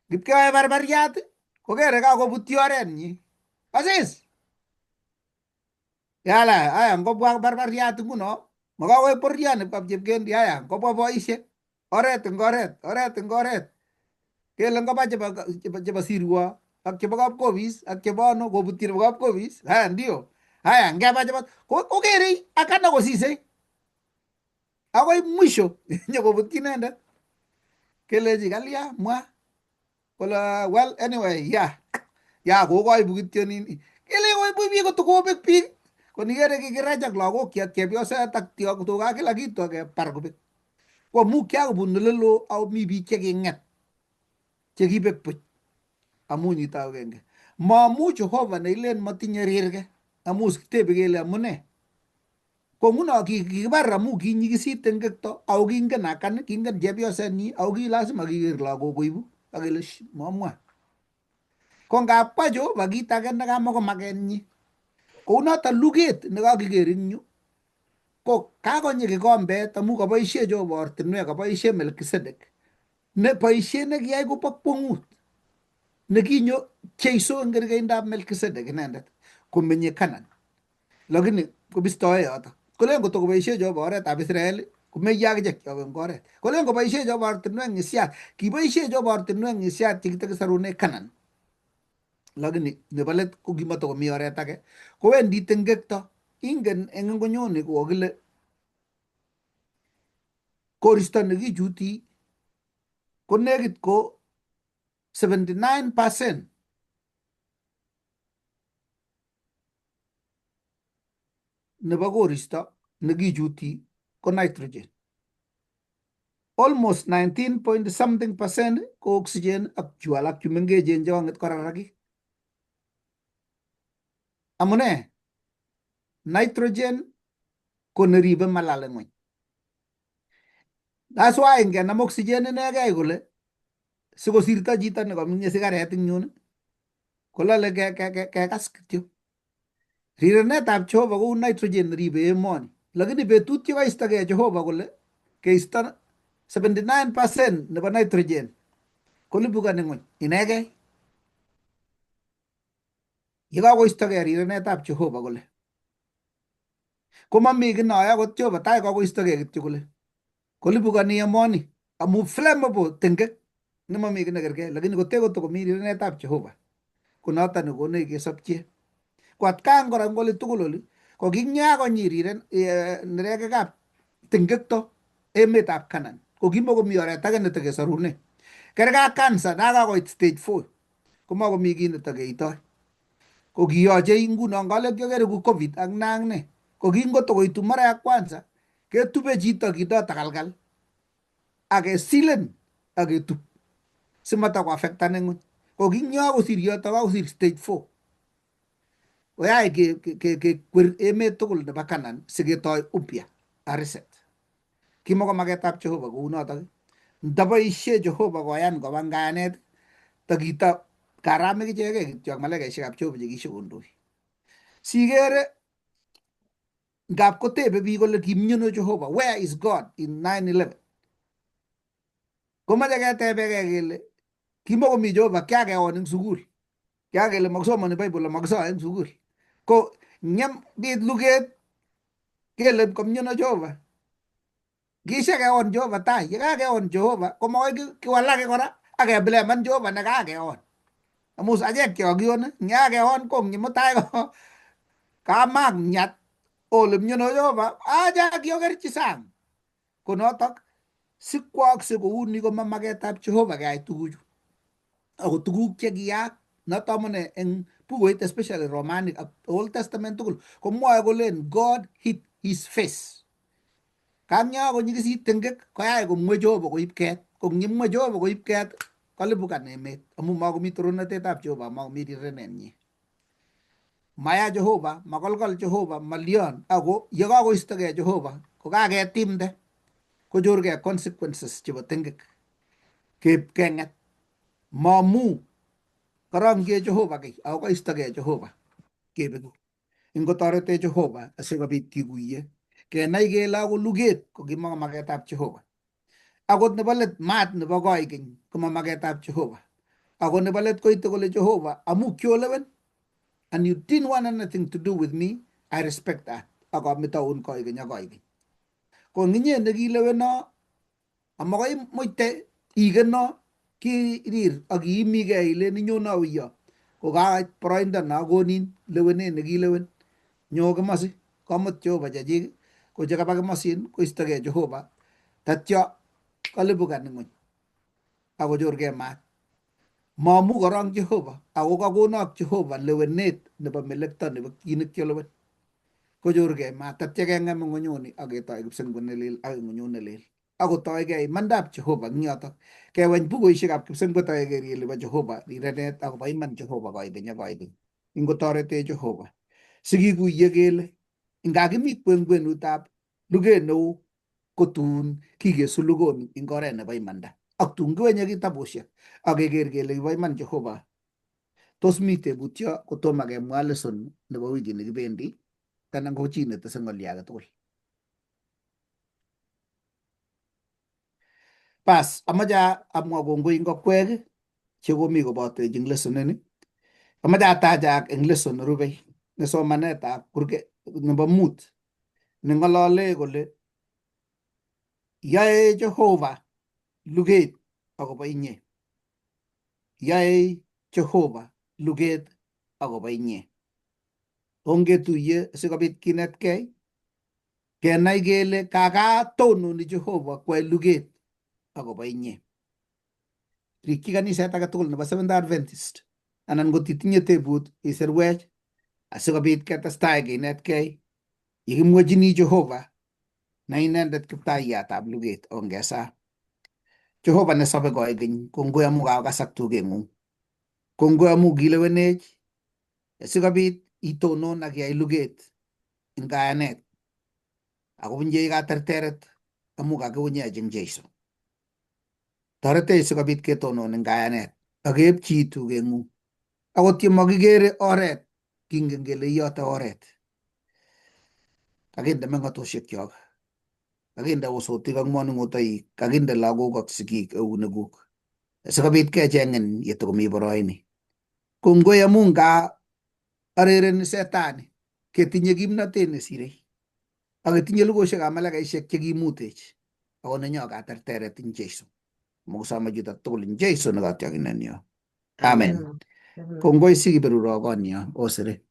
Ngipkeyoe barbariat kokere kakobutyi orenyi. Kosis. Yala aya ngobwa barbariat nguno makakoi boriani kap chepkendi aya ngobwa boisiek oret ing oret kele ngoba chebo sirwa ak chebo kapkobis ak chebo ano kobutyi chebo kapkobis haya ndio haya ngeba chebo kokere Akana kosisei akoi mwisho nyokobutyi inendet kelechi kalya mwa kola well anyway ya kokoibu kityo nini kele koibu biik kotokobek biik konikere kikirach ak lagok ak chepyoset ak tuga kila kitu akepar kobek ko amu kyakobun olelo au mi biik cheking'et chekibek buch amu nyitau genge maamu Jehova neilen matinye rirge amu tebe kele amune ko nguno kikibar amu kinyikisit eng gekto au kingen Akan kingen chepyosenyi au ki lazima kiker lagok koibu akele mamwa ko ngap kwa Jehova kit age nekamakomakenyi kounoto luget nekakiker ing yu ko kakonyi kikombet amu kaboisie Jehova ortinwek kaboisie Melkisedek ne boisiet nekiyai kobo kwong'ut nekinyo Jeiso eng kerkeindab Melkisedek inendet komenye Kanan lakini kobistoe yoto kolen kotokoboisie Jehova oretab Israel komeyie akichek chobe eng oret kolen koboisie Jehova ortinwek ngisiat kiboisie Jehova ortinwek ngisiat chekitekisarune Kanan lakini nebo let ko kimatokomi oret age kowendi tengekto ingen eng ngonyoni kokile koristo nekichuti ko nekit ko 79% nebo koristo nekichuti ko nitrogen, almost 19 point something% ko oxygen ak chu alak chu mengechen chekong'et korarakik. Amune nitrogen ko neribe malale ng'weny. That's why ngenam oxygen inegei kole sikosirto chito nekaminye sikaret ing yun kolale kekas kityo. Rirenetab Jehova kou nitrogen neribe emoni, lakini betut yekaistogei Jehova kole keisto 79% nebo nitrogen kolipukani ng'weny inegei. Yekakoistogei rirenetab Jehova kole komami kinoe akot Jehova tai kakoistogei kityo kole kolipukani emoni amu flammable tengek nemami ki nekergei, lakini kote kotokomi rirenetab Jehova konoto nekonech kesopche. Ko atkan kora ngoli tugul oli ko kinyakonyi nerekekab tengekto emetab Canaan ko kimakomi oret age netekesarune. Kerge ak cancer nakakoit stage 4 komakomi kiy netekeitoi. Ko kiyoche nguno ngale kyokere ku COVID ak ne ko kingotokoitu mara ya kwanza ketube chito kindo takalkal akesilen aketup simatako-affectan ng'weny. Ko kinyo kosir yoto kakosir stage 4 koyach kekwer emet tugul nebo Canaan siketoi upya a reset. Kimakomaketab Jehova kounotok. Ndaboisie Jehova koyan koba ngayanet takito karamik ichegei kityo ak malaikaisiekab Jehova chekishokondoi. Sikere ngap kotebe biik kole kimiono Jehova, where is God in 9/11? Komache ketebekei kele kimakomi Jehova kyakewon eng sukul. Kyakele makisomani Bible makisoi eng sukul. Ko nyam bit luget kele komnyono Jehova gisha ke on Jehova tai ye ke on Jehova ko moy ki wala ke kora age ble man Jehova na ke on amus aje kyo gion nya ke on kong ni mutai ko ka mag nyat olim nyono Jehova aja kyo ger chisang ko notok sikwak se ko uni ko mamagetab Jehova ga tuju ako tuguk che giyak na tamone en pugoit especially Romanic Old Testament tugul ko mwoe kolen God hid his face kanya ko nyigisi tengek ko ay ko mwe Jehova ko ipket ko nyimwe Jehova ko ipket kalibukan emet amu makomi toronatetab Jehova makomi rirenenyi maya Jehova makolkol Jehova malion ako yekakoistogei Jehova ko kaketimde konyorgei consequences chebo tengek kenget mamu korong'ie Jehova kiy ako koistogei Jehova kebeku ingotorete Jehova asikobit kikuye kenai kele ako luget ko kimamaketab Jehova akot nebo let maat nebo koikeny ko mamaketab Jehova ako nebo let koite kole Jehova amu kyolewen and you didn't want anything to do with me I respect that akametoun koikeny ak koikeny ko nginye nekileweno amakoi muite ikeno kirir ak iimigei ilen inyon auyo ko kait boroindo na konin lewenet nekilewen nyo kimasi komut Jehova chechik ko chekaba kimasin koistogei Jehova tatyo kalipukan ng'ony akonyorgei maat mamu korong Jehova ako kakonok Jehova lewenet nebo melekto nebo kit nekialewen konyorgei maat tatyo keng'em ng'onyuni aketoi kipsengwet nelel ak ng'onyut nelel akotoigei imandab Jehova eng yotok keweny bukuishekab kipsengwet akeker kele bo Jehova rirenet akobo iman Jehova koikeny ak koikeny ingotorete Jehova sikikuye kele ngakimi kwenkwenutab luget neu kotun kikesulukon ing oret nebo imanda ak tun kiwenye kitabushek akeker kele kibo iman Jehova tos mi tebutyo kotomo kemwa lesson nebo wikit nekibendi anan ko chi netese ng'olyo age tugul bas amache amwa kongoi ngokwek chekomi kobotwech eng lesson ini amache atachak eng lesson nerubei ne somanetab kurke nebo mut neng'olole kole yae Jehova luget akobo inye yae Jehova luget akobo inye ongetuye sikobit kinetkei kenai kele kakatononi Jehova kwai luget akobo inye rikyi kaniset age tugul nebo Seventh Adventist anan ngot itinye tebut iserwech asikobit ketestai kinetkei yekimwachini Jehova na inendet kiptaiyatab luget ongesa Jehova nesobe koikeny kongoi amu kakokasak tugeng'ung kongoi amu kilewenech asikobit itonon ak iyai luget eng kayanet akobunjei katerteret amu kakiunyech eng Jeiso toretech sikobit ketonon eng kayanet akeipchi tugeng'ung akot ye makikere oret kingen kele iyote oret kakinde meng'otoshekchok kakinde osotik ak moning'otoik kakinde lagok ak sigik eunekuk sikobit kecheng'in yetokomi boroini kongoi amu nga arereni setani ketinye kimnotet nesirei aketinye lugoshekab malaikaishek chekimutech ako nenyo katerteret ing Jeiso mokusome chuto tugul ing Jeiso nekatyokinenyo amen kongoi sikiberuro konyo osere